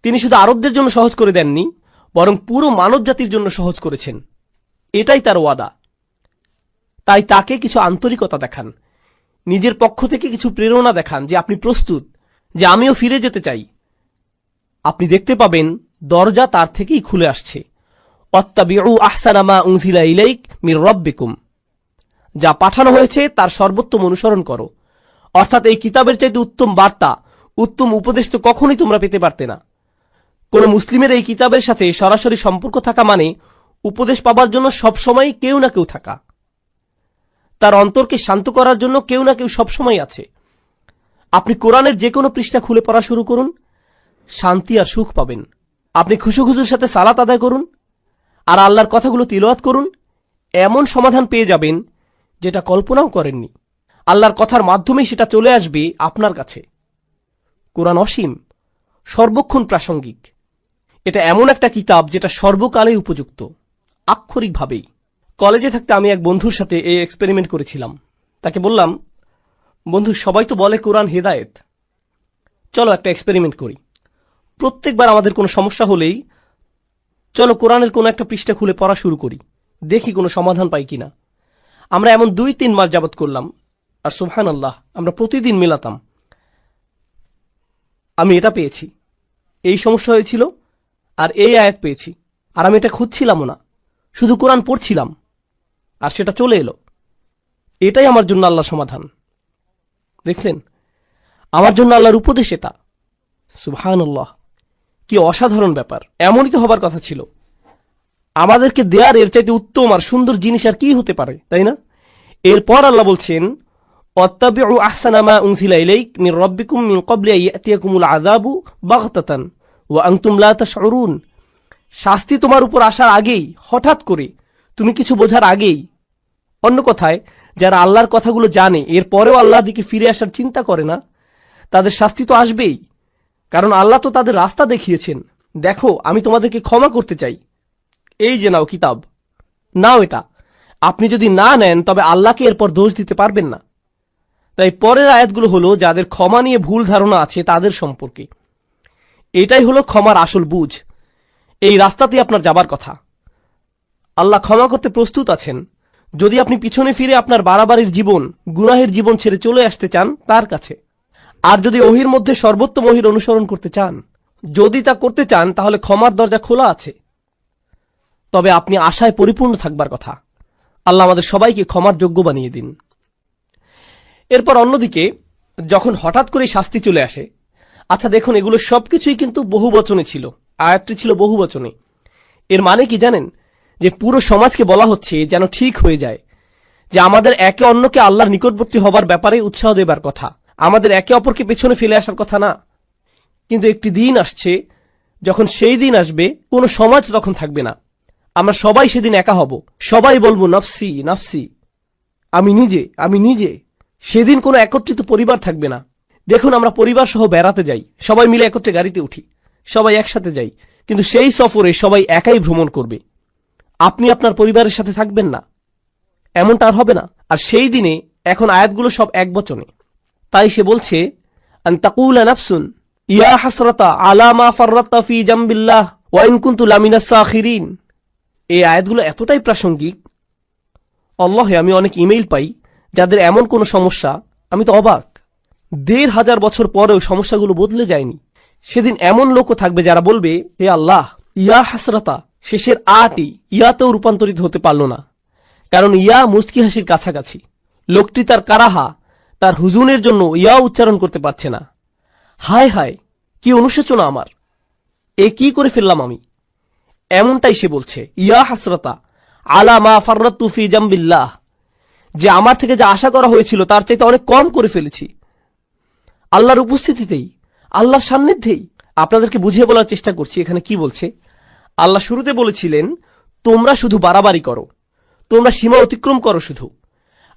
Speaker 1: তিনি শুধু আরবদের জন্য সহজ করে দেননি, বরং পুরো মানব জাতির জন্য সহজ করেছেন। এটাই তার ওয়াদা। তাই তাকে কিছু আন্তরিকতা দেখান, নিজের পক্ষ থেকে কিছু প্রেরণা দেখান যে আপনি প্রস্তুত, যে আমিও ফিরে যেতে চাই। আপনি দেখতে পাবেন দরজা তার থেকেই খুলে আসছে। অত্তাবিউ আহসানা মা উনজিলা ইলাইক মির রাব্বিকুম। যা পাঠানো হয়েছে তার সর্বোত্তম অনুসরণ করো। অর্থাৎ এই কিতাবের চাইতে উত্তম বার্তা, উত্তম উপদেশ তো কখনোই তোমরা পেতে পারতে না। কোন মুসলিমের এই কিতাবের সাথে সরাসরি সম্পর্ক থাকা মানে উপদেশ পাবার জন্য সবসময় কেউ না কেউ থাকা, তার অন্তরকে শান্ত করার জন্য কেউ না কেউ সবসময় আছে। আপনি কোরআনের যে কোনো পৃষ্ঠা খুলে পড়া শুরু করুন, শান্তি আর সুখ পাবেন। আপনি খুশুখুজুর সাথে সালাত আদায় করুন আর আল্লাহর কথাগুলো তিলাওয়াত করুন, এমন সমাধান পেয়ে যাবেন যেটা কল্পনাও করেননি। আল্লাহর কথার মাধ্যমেই সেটা চলে আসবে আপনার কাছে। কোরআন অসীম, সর্বক্ষণ প্রাসঙ্গিক। এটা এমন একটা কিতাব যেটা সর্বকালেই উপযুক্ত, আক্ষরিকভাবেই। কলেজে থাকতে আমি এক বন্ধুর সাথে এই এক্সপেরিমেন্ট করেছিলাম। তাকে বললাম, বন্ধু, সবাই তো বলে কোরআন হেদায়েত, চলো একটা এক্সপেরিমেন্ট করি। প্রত্যেকবার আমাদের কোনো সমস্যা হলেই চলো কোরআনের কোনো একটা পৃষ্ঠা খুলে পড়া শুরু করি, দেখি কোনো সমাধান পাই কিনা। আমরা এমন 2-3 মাস যাবত করলাম, আর সুবহানাল্লাহ, আমরা প্রতিদিন মেলাতাম। আমি এটা পেয়েছি, এই সমস্যা হয়েছিল, আর এই আয়াত পেয়েছি, আর আমি এটা খুঁজছিলামও না, শুধু কোরআন পড়ছিলাম আর সেটা চলে এলো। এটাই আমার জন্য আল্লাহর সমাধান। দেখলেন, আমার জন্য আল্লাহর উপদেশ এটা। সুবহানাল্লাহ, কি অসাধারণ ব্যাপার! এমনই তো হবার কথা ছিল। আমাদেরকে দেয়ার এর চাইতে উত্তম আর সুন্দর জিনিস আর কি হতে পারে, তাই না? এরপর আল্লাহ বলছেন, অত্তাবিউ আহসানা মা উনজিলা ইলাইক মির রাব্বিকুম মিন ক্বাবলি আন ইয়াতিয়াকুমুল আযাবু বাগতাতান ওয়া আনতুম লা তাশউরুন। শাস্তি তোমার উপর আসার আগেই, হঠাৎ করে, তুমি কিছু বোঝার আগেই। অন্য কথায়, যারা আল্লাহর কথাগুলো জানে এরপরেও আল্লাহর দিকে ফিরে আসার চিন্তা করে না, তাদের শাস্তি তো আসবেই। কারণ আল্লাহ তো তাদের রাস্তা দেখিয়েছেন। দেখো, আমি তোমাদেরকে ক্ষমা করতে চাই, এই যে নাও কিতাব, নাও এটা। আপনি যদি না নেন তবে আল্লাহকে এরপর দোষ দিতে পারবেন না। তাই পরের আয়াতগুলো হলো যাদের ক্ষমা নিয়ে ভুল ধারণা আছে তাদের সম্পর্কে। এটাই হলো ক্ষমার আসল বুঝ। এই রাস্তাতে আপনার যাবার কথা। আল্লাহ ক্ষমা করতে প্রস্তুত আছেন, যদি আপনি পিছনে ফিরে আপনার বাড়াবাড়ির জীবন, গুনাহের জীবন ছেড়ে চলে আসতে চান তার কাছে। আর যদি ওহির মধ্যে সর্বোত্তম ওহির অনুসরণ করতে চান, যদি তা করতে চান, তাহলে ক্ষমার দরজা খোলা আছে। তবে আপনি আশায় পরিপূর্ণ থাকবার কথা। আল্লাহ আমাদের সবাইকে ক্ষমার যোগ্য বানিয়ে দিন। এরপর অন্যদিকে যখন হঠাৎ করে শাস্তি চলে আসে, আচ্ছা দেখুন, এগুলো সবকিছুই কিন্তু বহু বচনে ছিল, আয়াতটি ছিল বহু বচনে। এর মানে কি জানেন? যে পুরো সমাজকে বলা হচ্ছে যেন ঠিক হয়ে যায়, যে আমাদের একে অন্যকে আল্লাহর নিকটবর্তী হবার ব্যাপারে উৎসাহ দেবার কথা, আমাদের একে অপরকে পেছনে ফেলে আসার কথা না। কিন্তু একটি দিন আসছে, যখন সেই দিন আসবে কোনো সমাজ তখন থাকবে না, আমরা সবাই সেদিন একা হব, সবাই বলবো নফসি নফসি, আমি নিজে আমি নিজে। সেদিন কোনো একত্রিত পরিবার থাকবে না। দেখুন, আমরা পরিবার সহ বেড়াতে যাই, সবাই মিলে একত্রে গাড়িতে উঠি, সবাই একসাথে যাই, কিন্তু সেই সফরে সবাই একাই ভ্রমণ করবে, আপনি আপনার পরিবারের সাথে থাকবেন না, এমনটা আর হবে না। আর সেই দিনে এখন আয়াতগুলো সব এক বচনে, তাই সে বলছে আন তাকুলা নাফসুন ইয়া হাসরাতা আলা মা ফাররাতা ফি জামবিল্লাহ ওয়া ইন কুনতু লামিনাস সাখিরিন। এই আয়াতগুলো এতটাই প্রাসঙ্গিক, আল্লাহে আমি অনেক ইমেইল পাই যাদের এমন কোনো সমস্যা, আমি তো অবাক, ১,৫০০ বছর পরেও সমস্যাগুলো বদলে যায়নি। সেদিন এমন লোকও থাকবে যারা বলবে, হে আল্লাহ, ইয়া হাসরাতা শেষের আটি ইয়াতেও রূপান্তরিত হতে পারল না, কারণ ইয়া মুস্কি হাসির কাছাকাছি। লোকটি তার কারাহা, তার হুজুনের জন্য ইয়া উচ্চারণ করতে পারছে না। হায় হায়, কি অনুশোচনা আমার, এ কি করে ফেললাম আমি। এমনটাই সে বলছে, ইয়া হাসরাতা আলা মা ফাররাতু ফি জামবিল্লাহ, যে আমার থেকে যা আশা করা হয়েছিল তার চাইতে অনেক কম করে ফেলেছি। আল্লাহর উপস্থিতিতেই, আল্লাহর সান্নিধ্যেই। আপনাদেরকে বুঝিয়ে বলার চেষ্টা করছি এখানে কি বলছে। আল্লাহ শুরুতে বলেছিলেন, তোমরা শুধু বাড়াবাড়ি করো, তোমরা সীমা অতিক্রম করো শুধু,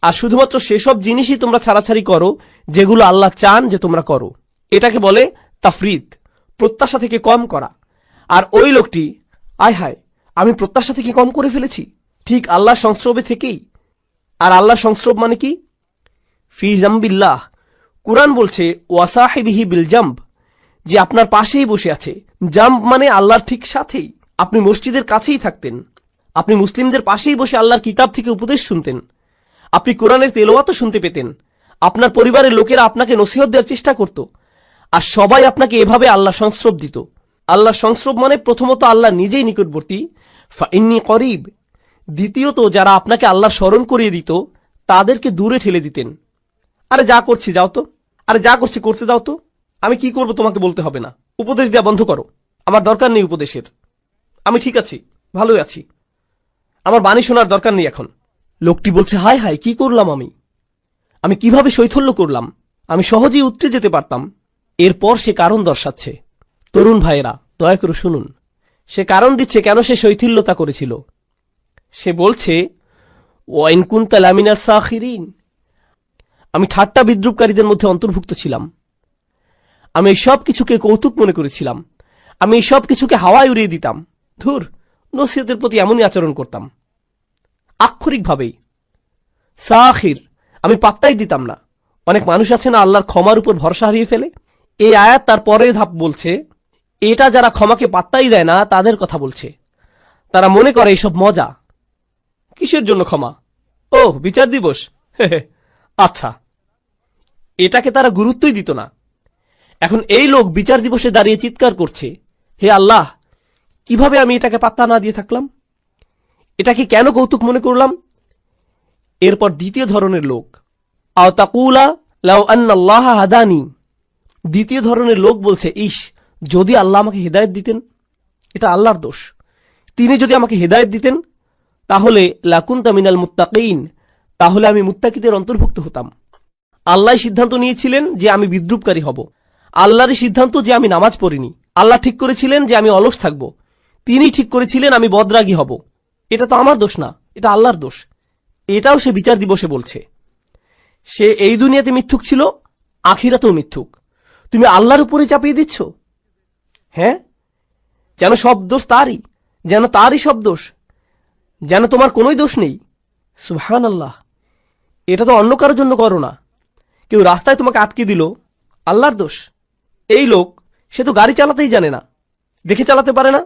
Speaker 1: আর শুধুমাত্র সেসব জিনিসই তোমরা ছাড়াছাড়ি করো যেগুলো আল্লাহ চান যে তোমরা করো। এটাকে বলে তাফরিদ, প্রত্যাশা থেকে কম করা। আর ওই লোকটি, আয় হায়, আমি প্রত্যাশা থেকে কম করে ফেলেছি, ঠিক আল্লাহর সংস্রবে থেকেই। আর আল্লাহর সংস্রব মানে কি? ফি জামবিল্লাহ। কুরআন বলছে ওয়াসাহিবিহি বিল জাম্ব, যে আপনার পাশেই বসে আছে। জাম্ব মানে আল্লাহর ঠিক সাথেই। আপনি মসজিদের কাছেই থাকতেন, আপনি মুসলিমদের পাশেই বসে আল্লাহর কিতাব থেকে উপদেশ শুনতেন, আপনি কোরআনের তেলাওয়াতও শুনতে পেতেন, আপনার পরিবারের লোকেরা আপনাকে নসিহত দেওয়ার চেষ্টা করত, আর সবাই আপনাকে এভাবে আল্লাহ সংস্রব দিত। আল্লাহ সংস্রব মানে প্রথমত আল্লাহ নিজেই নিকটবর্তী, ফাইন্নী করিব। দ্বিতীয়ত যারা আপনাকে আল্লাহ স্মরণ করিয়ে দিত তাদেরকে দূরে ঠেলে দিতেন। আরে যা করছি যাও তো, আরে যা করছি করতে দাও তো, আমি কি করব তোমাকে বলতে হবে না, উপদেশ দেওয়া বন্ধ করো, আমার দরকার নেই উপদেশের, আমি ঠিক আছি, ভালোই আছি, আমার বাণী শোনার দরকার নেই এখন। লোকটি বলছে, হায় হায়, কি করলাম আমি কিভাবে শৈথল্য করলাম, আমি সহজেই উতরে যেতে পারতাম। এরপর সে কারণ দর্শাচ্ছে। তরুণ ভাইয়েরা, দয়া করে শুনুন, সে কারণ দিচ্ছে কেন সে শৈথিল্যতা করেছিল। সে বলছে, ওয়াইন কুনতা লামিনাস সাখিরিন, আমি ঠাট্টা বিদ্রুপকারীদের মধ্যে অন্তর্ভুক্ত ছিলাম, আমি এই সব কিছুকে কৌতুক মনে করেছিলাম, আমি এই সব কিছুকে হাওয়ায় উড়িয়ে দিতাম। ধুর, নসিহতের প্রতি এমনই আচরণ করতাম, আক্ষরিকভাবেই। সাখির, আমি পাত্তাই দিতাম না। অনেক মানুষ আছে না আল্লাহর ক্ষমার উপর ভরসা হারিয়ে ফেলে। এই আয়াত তার পরের ধাপ বলছে, এটা যারা ক্ষমাকে পাত্তাই দেয় না তাদের কথা বলছে। তারা মনে করে এসব মজা, কিসের জন্য ক্ষমা, ও বিচার দিবস, আচ্ছা, এটাকে তারা গুরুত্বই দিত না। এখন এই লোক বিচার দিবসে দাঁড়িয়ে চিৎকার করছে, হে আল্লাহ, কিভাবে আমি এটাকে পাত্তা না দিয়ে থাকলাম, এটাকে কেন কৌতুক মনে করলাম। এরপর দ্বিতীয় ধরনের লোক, আও তাকুলা লাউ আন্নাল্লাহ হাদানি, দ্বিতীয় ধরনের লোক বলছে, ইস, যদি আল্লাহ আমাকে হেদায়েত দিতেন, এটা আল্লাহর দোষ, তিনি যদি আমাকে হেদায়েত দিতেন তাহলে লাকুনতা মিনাল মুত্তাকিন, তাহলে আমি মুত্তাকিদের অন্তর্ভুক্ত হতাম। আল্লাহ সিদ্ধান্ত নিয়েছিলেন যে আমি বিদ্রুপকারী হব, আল্লাহরই সিদ্ধান্ত যে আমি নামাজ পড়িনি, আল্লাহ ঠিক করেছিলেন যে আমি অলস থাকব, তিনি ঠিক করেছিলেন আমি বদরাগী হব। এটা তো আমার দোষ না, এটা আল্লাহর দোষ। এটাও সে বিচার দিবসে বলছে। সে এই দুনিয়াতে মিথ্যুক ছিল, আখিরাতেও মিথ্যুক। তুমি আল্লাহর উপরে চাপিয়ে দিচ্ছ, হ্যাঁ, যেন সব দোষ তারই, যেন তারই সব দোষ, যেন তোমার কোনোই দোষ নেই। সুবহানাল্লাহ, এটা তো অন্য কারোর জন্য করো না। কেউ রাস্তায় তোমাকে আটকে দিল, আল্লাহর দোষ। এই লোক, সে তো গাড়ি চালাতেই জানে না, দেখে চালাতে পারে না,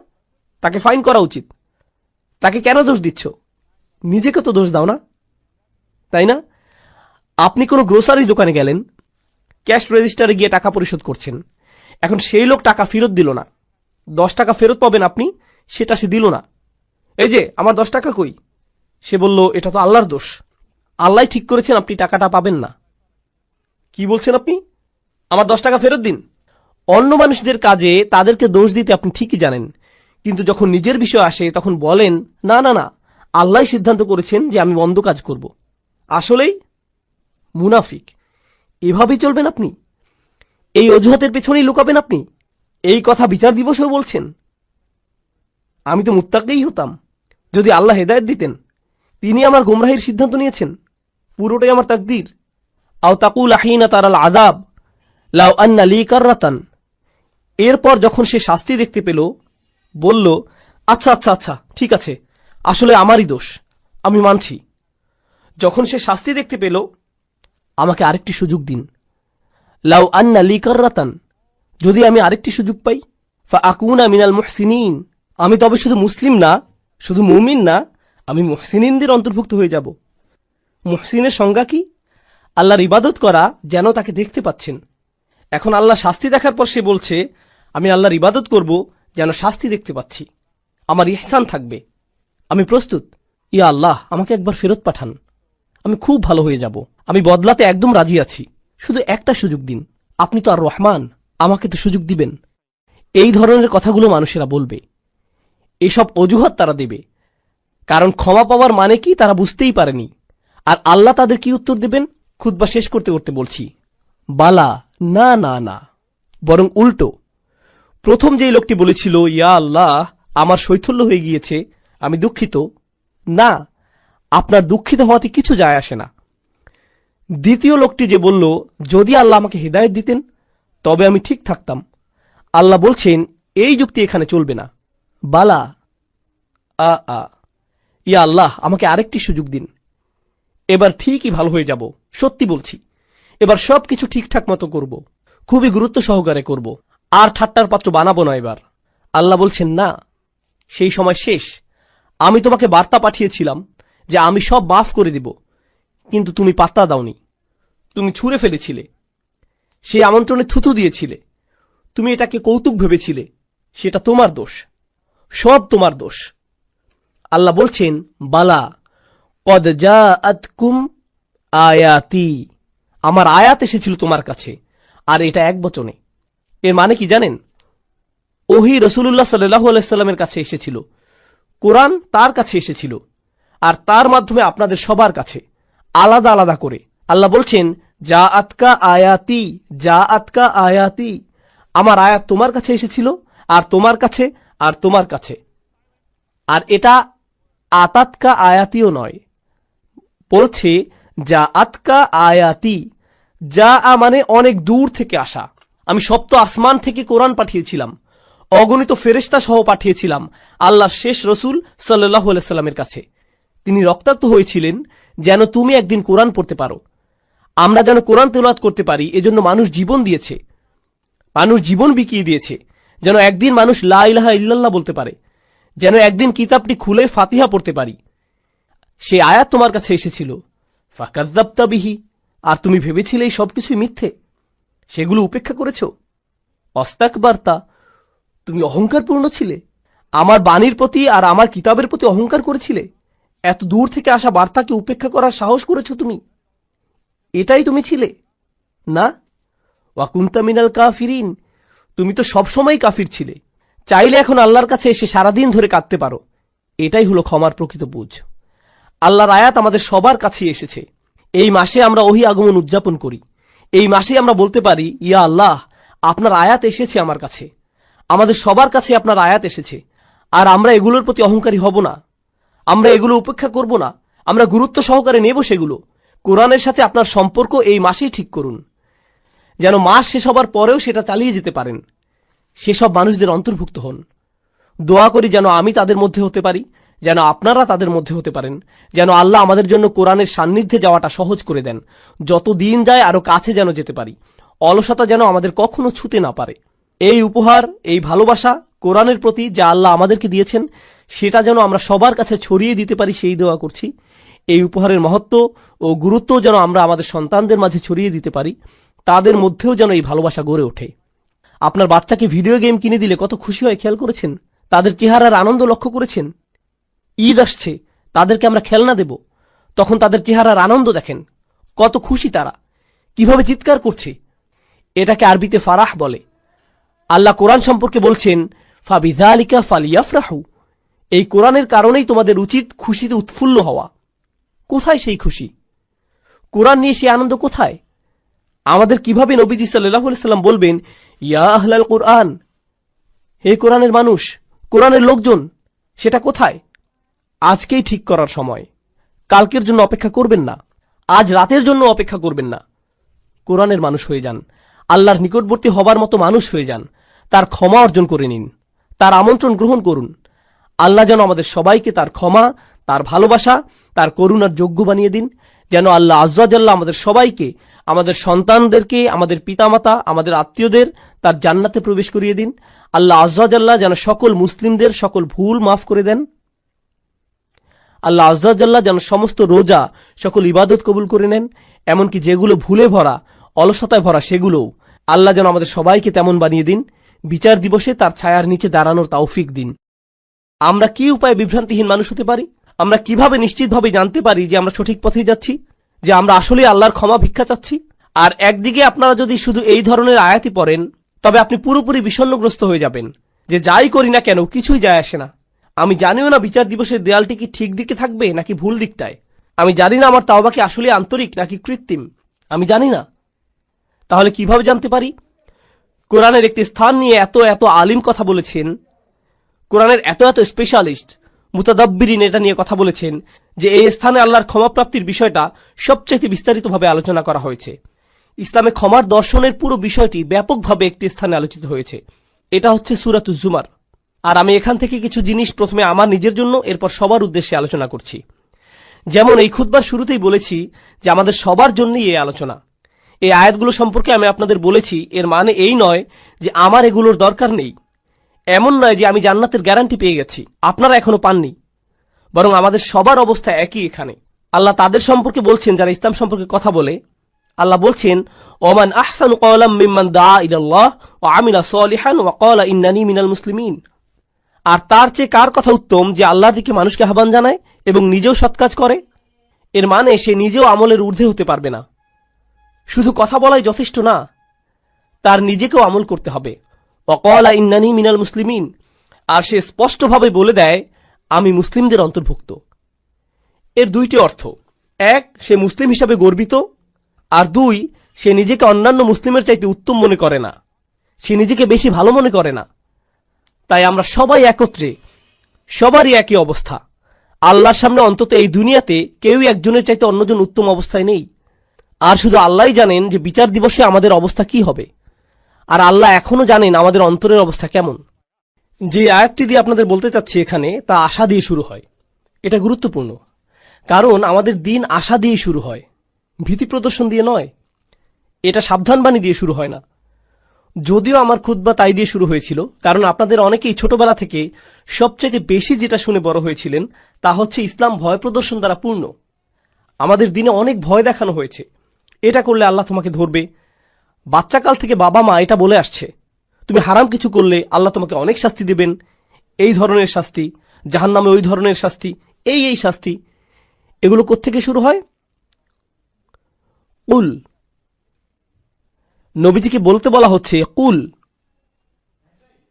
Speaker 1: তাকে ফাইন করা উচিত। তাকে কেন দোষ দিচ্ছ? নিজেকে তো দোষ দাও না, তাই না? আপনি কোনো গ্রোসারি দোকানে গেলেন, ক্যাশ রেজিস্টারে গিয়ে টাকা পরিশোধ করছেন, এখন সেই লোক টাকা ফেরত দিল না, 10 টাকা ফেরত পাবেন আপনি, সেটা সে দিল না। এই যে আমার 10 টাকা কই? সে বলল, এটা তো আল্লাহর দোষ, আল্লাহ ঠিক করেছেন আপনি টাকাটা পাবেন না। কি বলছেন আপনি? আমার 10 টাকা ফেরত দিন। অন্য মানুষদের কাজে তাদেরকে দোষ দিতে আপনি ঠিকই জানেন, কিন্তু যখন নিজের বিষয় আসে তখন বলেন না না না, আল্লাহ সিদ্ধান্ত করেছেন যে আমি মন্দ কাজ করব। আসলেই মুনাফিক। এভাবেই চলবেন আপনি? এই অজুহাতের পেছনেই লুকাবেন আপনি? এই কথা বিচার দিবসেও বলছেন? আমি তো মুত্তাকিই হতাম যদি আল্লাহ হেদায়েত দিতেন। তিনি আমার গোমরাহির সিদ্ধান্ত নিয়েছেন। পুরোটাই আমার তাকদীর। আও তাকুল হিনা তারাল আযাব লাউ আন্না লি কাররাতান। এরপর যখন সে শাস্তি দেখতে পেল বলল, আচ্ছা আচ্ছা আচ্ছা ঠিক আছে, আসলে আমারই দোষ, আমি মানছি। যখন সে শাস্তি দেখতে পেল, আমাকে আরেকটি সুযোগ দিন। লাউ আন্না লি কাররাতান, যদি আমি আরেকটি সুযোগ পাই, ফা আকুনা মিনাল মুহসিনিন, আমি তবে শুধু মুসলিম না, শুধু মুমিন না, আমি মুহসিনিনদের অন্তর্ভুক্ত হয়ে যাব। মুহসিনের সংজ্ঞা কি? আল্লাহর ইবাদত করা যেন তাকে দেখতে পাচ্ছেন। এখন আল্লাহ শাস্তি দেখার পর সে বলছে, আমি আল্লাহর ইবাদত করব যেন শাস্তি দেখতে পাচ্ছি, আমার ইহসান থাকবে। আমি প্রস্তুত। ইয়া আল্লাহ, আমাকে একবার ফেরত পাঠান, আমি খুব ভালো হয়ে যাব। আমি বদলাতে একদম রাজি আছি, শুধু একটা সুযোগ দিন। আপনি তো আর রহমান, আমাকে তো সুযোগ দিবেন। এই ধরনের কথাগুলো মানুষেরা বলবে, এসব অজুহাত তারা দেবে, কারণ ক্ষমা পাওয়ার মানে কি তারা বুঝতেই পারেনি। আর আল্লাহ তাদের কি উত্তর দেবেন? খুতবা শেষ করতে করতে বলছি, বালা, না না না, বরং উল্টো। প্রথম যেই লোকটি বলেছিল, ইয়া আল্লাহ, আমার শৈথল্য হয়ে গিয়েছে, আমি দুঃখিত, না, আপনার দুঃখিত হওয়াতে কিছু যায় আসে না। দ্বিতীয় লোকটি যে বলল, যদি আল্লাহ আমাকে হিদায়াত দিতেন তবে আমি ঠিক থাকতাম, আল্লাহ বলছেন এই যুক্তি এখানে চলবে না। বালা, ইয়া আল্লাহ, আমাকে আরেকটি সুযোগ দিন, এবার ঠিকই ভালো হয়ে যাব, সত্যি বলছি, এবার সবকিছু ঠিকঠাক মতো করব, খুবই গুরুত্ব সহকারে করব, আর ঠাট্টার পাত্র বানাবো না এবার। আল্লাহ বলছেন না, সেই সময় শেষ। আমি তোমাকে বার্তা পাঠিয়েছিলাম যে আমি সব মাফ করে দিব, কিন্তু তুমি পাত্তা দাওনি, তুমি ছুঁড়ে ফেলেছিলে, সেই আমন্ত্রণে থুথু দিয়েছিলে, তুমি এটাকে কৌতুক ভেবেছিলে, সেটা তোমার দোষ, সব তোমার দোষ। আল্লাহ বলছেন, বালা কদ জাআতকুম আয়াতি, আমার আয়াত এসেছিল তোমার কাছে, আর এটা এক বচনে। এর মানে কি জানেন? ওহী রাসূলুল্লাহ সাল্লাল্লাহু আলাইহি সাল্লামের কাছে এসেছিল, কোরআন তার কাছে এসেছিল, আর তার মাধ্যমে আপনাদের সবার কাছে আলাদা আলাদা করে। আল্লাহ বলছেন, জাআতকা আয়াতি, জাআতকা আয়াতি, আমার আয়াত তোমার কাছে এসেছিল, আর তোমার কাছে, আর তোমার কাছে। আর এটা আতাতকা আয়াতিও নয়, বলছে জাআতকা আয়াতি। যা মানে অনেক দূর থেকে আসা। আমি সপ্ত আসমান থেকে কোরআন পাঠিয়েছিলাম, অগণিত ফেরেশতা সহ পাঠিয়েছিলাম আল্লাহর শেষ রসুল সাল্লাল্লাহু আলাইহি সাল্লামের কাছে। তিনি রক্তাক্ত হয়েছিলেন যেন তুমি একদিন কোরআন পড়তে পারো, আমরা যেন কোরআন তেলাওয়াত করতে পারি। এজন্য মানুষ জীবন দিয়েছে, মানুষ জীবন বিকিয়ে দিয়েছে, যেন একদিন মানুষ লা ইলাহা ইল্লাল্লাহ বলতে পারে, যেন একদিন কিতাবটি খুলে ফাতিহা পড়তে পারি। সে আয়াত তোমার কাছে এসেছিল, ফাকাযযাবতা বিহি, আর তুমি ভেবেছিলে এই সবকিছুই মিথ্যে, সেগুলো উপেক্ষা করেছ। অস্তাকবারতা, তুমি অহংকারপূর্ণ ছিলে, আমার বাণীর প্রতি আর আমার কিতাবের প্রতি অহংকার করেছিলে। এত দূর থেকে আসা বার্তাকে উপেক্ষা করার সাহস করেছ তুমি, এটাই তুমি ছিলে না? ওয়াকুনতা মিনাল কাফিরিন, তুমি তো সবসময় কাফির ছিলে। চাইলে এখন আল্লাহর কাছে এসে সারাদিন ধরে কাঁদতে পারো, এটাই হলো ক্ষমার প্রকৃত বুঝ। আল্লাহর আয়াত আমাদের সবার কাছে এসেছে। এই মাসে আমরা ওহী আগমন উদযাপন করি। এই মাসে আমরা বলতে পারি, ইয়া আল্লাহ, আপনার আয়াত এসেছে আমার কাছে, আমাদের সবার কাছে আপনার আয়াত এসেছে, আর আমরা এগুলোর প্রতি অহংকারী হব না, আমরা এগুলো উপেক্ষা করব না, আমরা গুরুত্ব সহকারে নেব সেগুলো। কোরআনের সাথে আপনার সম্পর্ক এই মাসেই ঠিক করুন, যেন মাস শেষ হবার পরেও সেটা চালিয়ে যেতে পারেন। সেসব মানুষদের অন্তর্ভুক্ত হন। দোয়া করি যেন আমি তাদের মধ্যে হতে পারি, যেন আপনারা তাদের মধ্যে হতে পারেন, যেন আল্লাহ আমাদের জন্য কোরআনের সান্নিধ্যে যাওয়াটা সহজ করে দেন। যত দিন যায় আরো কাছে যেন যেতে পারি, অলসতা যেন আমাদের কখনো ছুতে না পারে। এই উপহার, এই ভালোবাসা কোরআনের প্রতি যা আল্লাহ আমাদেরকে দিয়েছেন, সেটা যেন আমরা সবার কাছে ছড়িয়ে দিতে পারি, সেই দোয়া করছি। এই উপহারের মহত্ব ও গুরুত্ব যেন আমরা আমাদের সন্তানদের মাঝে ছড়িয়ে দিতে পারি, তাদের মধ্যেও যেন এই ভালোবাসা গড়ে ওঠে। আপনার বাচ্চাকে ভিডিও গেম কিনে দিলে কত খুশি হয় খেয়াল করেছেন? তাদের চেহারার আনন্দ লক্ষ্য করেছেন? ঈদ আসছে, তাদেরকে আমরা খেলনা দেব, তখন তাদের চেহারার আনন্দ দেখেন, কত খুশি তারা। কিভাবে চিৎকার করছে। এটাকে আরবিতে ফারাহ বলে। আল্লাহ কোরআন সম্পর্কে বলছেন, ফাবিযালিকা ফালিয়াফরাহু, এই কোরআনের কারণেই তোমাদের উচিত খুশিতে উৎফুল্ল হওয়া। কোথায় সেই খুশি? কোরআন নিয়ে সেই আনন্দ কোথায়? আমাদের কিভাবে নবীজি সাল্লাল্লাহু আলাইহি সাল্লাম বলবেন, ইয়া আহলাল কোরআন, হে কোরআনের মানুষ, কোরআনের লোকজন, সেটা কোথায়? আজকেই ঠিক করার সময়। কালকের জন্য অপেক্ষা করবেন না, আজ রাতের জন্য অপেক্ষা করবেন না। কোরআনের মানুষ হয়ে যান, আল্লাহর নিকটবর্তী হবার মতো মানুষ হয়ে যান, তার ক্ষমা অর্জন করে নিন, তার আমন্ত্রণ গ্রহণ করুন। আল্লাহ যেন আমাদের সবাইকে তার ক্ষমা, তার ভালোবাসা, তার করুণার যোগ্য বানিয়ে দিন। যেন আল্লাহ আয্যা ওয়া জাল্লা আমাদের সবাইকে, আমাদের সন্তানদেরকে, আমাদের পিতামাতা, আমাদের আত্মীয়দের তার জান্নাতে প্রবেশ করিয়ে দিন। আল্লাহ আয্যা ওয়া জাল্লা যেন সকল মুসলিমদের সকল ভুল মাফ করে দেন। আল্লাহ আয্যা ওয়া জাল্লা যেন সমস্ত রোজা, সকল ইবাদত কবুল করে নেন, এমনকি যেগুলো ভুলে ভরা, অলসতায় ভরা, সেগুলোও আল্লাহ যেন আমাদের সবাইকে তেমন বানিয়ে দিন। বিচার দিবসে তার ছায়ার নিচে দাঁড়ানোর তৌফিক দিন। আমরা কি উপায়ে বিভ্রান্তিহীন মানুষ হতে পারি? আমরা কিভাবে নিশ্চিতভাবে জানতে পারি যে আমরা সঠিক পথেই যাচ্ছি, যে আমরা আসলে আল্লাহর ক্ষমা ভিক্ষা চাচ্ছি? আর একদিকে আপনারা যদি শুধু এই ধরনের আয়াতই পড়েন, তবে আপনি পুরোপুরি বিষণ্ণগ্রস্ত হয়ে যাবেন, যে যাই করি না কেন কিছুই যায় আসে না। আমি জানিও না বিচার দিবসের দেয়ালটি কি ঠিক দিকে থাকবে নাকি ভুল দিকটায়। আমি জানি না আমার তাওবা কি আসলে আন্তরিক নাকি কৃত্রিম। আমি জানি না। তাহলে কিভাবে জানতে পারি? কোরআনের একটি স্থান নিয়ে এত এত আলিম কথা বলেছেন, কোরআনের এত এত স্পেশালিস্ট মুতাদাব্বিরিন এটা নিয়ে কথা বলেছেন যে এই স্থানে আল্লাহর ক্ষমাপ্রাপ্তির বিষয়টা সবচেয়ে বিস্তারিতভাবে আলোচনা করা হয়েছে। ইসলামে ক্ষমার দর্শনের পুরো বিষয়টি ব্যাপকভাবে একটি স্থানে আলোচিত হয়েছে। এটা হচ্ছে সূরাতুজ জুমার। আর আমি এখান থেকে কিছু জিনিস প্রথমে আমার নিজের জন্য, এরপর সবার উদ্দেশ্যে আলোচনা করছি। যেমন এই খুতবার শুরুতেই বলেছি যে আমাদের সবার জন্যই এই আলোচনা। এই আয়াতগুলো সম্পর্কে আমি আপনাদের বলেছি, এর মানে এই নয় যে আমার এগুলোর দরকার নেই। এমন নয় যে আমি জান্নাতের গ্যারান্টি পেয়ে গেছি, আপনারা এখনো পাননি। বরং আমাদের সবার অবস্থা একই এখানে। আল্লাহ তাদের সম্পর্কে বলছেন যারা ইসলাম সম্পর্কে কথা বলে। আল্লাহ বলছেন, ওমান আহসানু ক্বালাম মিম্মান দাআ ইলাল্লাহ ওয়া আমিলা সলিহান ওয়া ক্বালা ইন্নানি মিনাল মুসলিমিন। আর তার চেয়ে কার কথা উত্তম যে আল্লাহর দিকে মানুষকে আহ্বান জানায় এবং নিজেও সৎ কাজ করে? এর মানে সে নিজেও আমলের ঊর্ধ্বে হতে পারবে না। শুধু কথা বলাই যথেষ্ট না, তার নিজেকেও আমল করতে হবে। ওয়া ক্বালা ইন্নানি মিনাল মুসলিমিন, আর সে স্পষ্টভাবে বলে দেয় আমি মুসলিমদের অন্তর্ভুক্ত। এর দুইটি অর্থ। এক, সে মুসলিম হিসাবে গর্বিত, আর দুই, সে নিজেকে অন্যান্য মুসলিমের চাইতে উত্তম মনে করে না, সে নিজেকে বেশি ভালো মনে করে না। তাই আমরা সবাই একত্রে, সবারই একই অবস্থা। আল্লাহর সামনে অন্তত এই দুনিয়াতে কেউই একজনের চাইতে অন্যজন উত্তম অবস্থায় নেই। আর শুধু আল্লাহই জানেন যে বিচার দিবসে আমাদের অবস্থা কি হবে। আর আল্লাহ এখনো জানেন আমাদের অন্তরের অবস্থা কেমন। যে আয়াতটি দিয়ে আপনাদের বলতে চাচ্ছি এখানে, তা আশা দিয়ে শুরু হয়। এটা গুরুত্বপূর্ণ, কারণ আমাদের দিন আশা দিয়ে শুরু হয়, ভীতি প্রদর্শন দিয়ে নয়। এটা সাবধানবাণী দিয়ে শুরু হয় না। যদিও আমার খুতবা তাই দিয়ে শুরু হয়েছিল, কারণ আপনাদের অনেকেই ছোটবেলা থেকে সবচেয়ে বেশি যেটা শুনে বড় হয়েছিলেন তা হচ্ছে ইসলাম ভয় প্রদর্শন দ্বারা পূর্ণ। আমাদের দিনে অনেক ভয় দেখানো হয়েছে, এটা করলে আল্লাহ তোমাকে ধরবে। বাচ্চাকাল থেকে বাবা মা এটা বলে আসছে, তুমি হারাম কিছু করলে আল্লাহ তোমাকে অনেক শাস্তি দেবেন, এই ধরনের শাস্তি, জাহান্নামে ওই ধরনের শাস্তি, এই শাস্তি। এগুলো কোত্থেকে শুরু হয়? কুল, নবীজিকে বলতে বলা হচ্ছে কুল,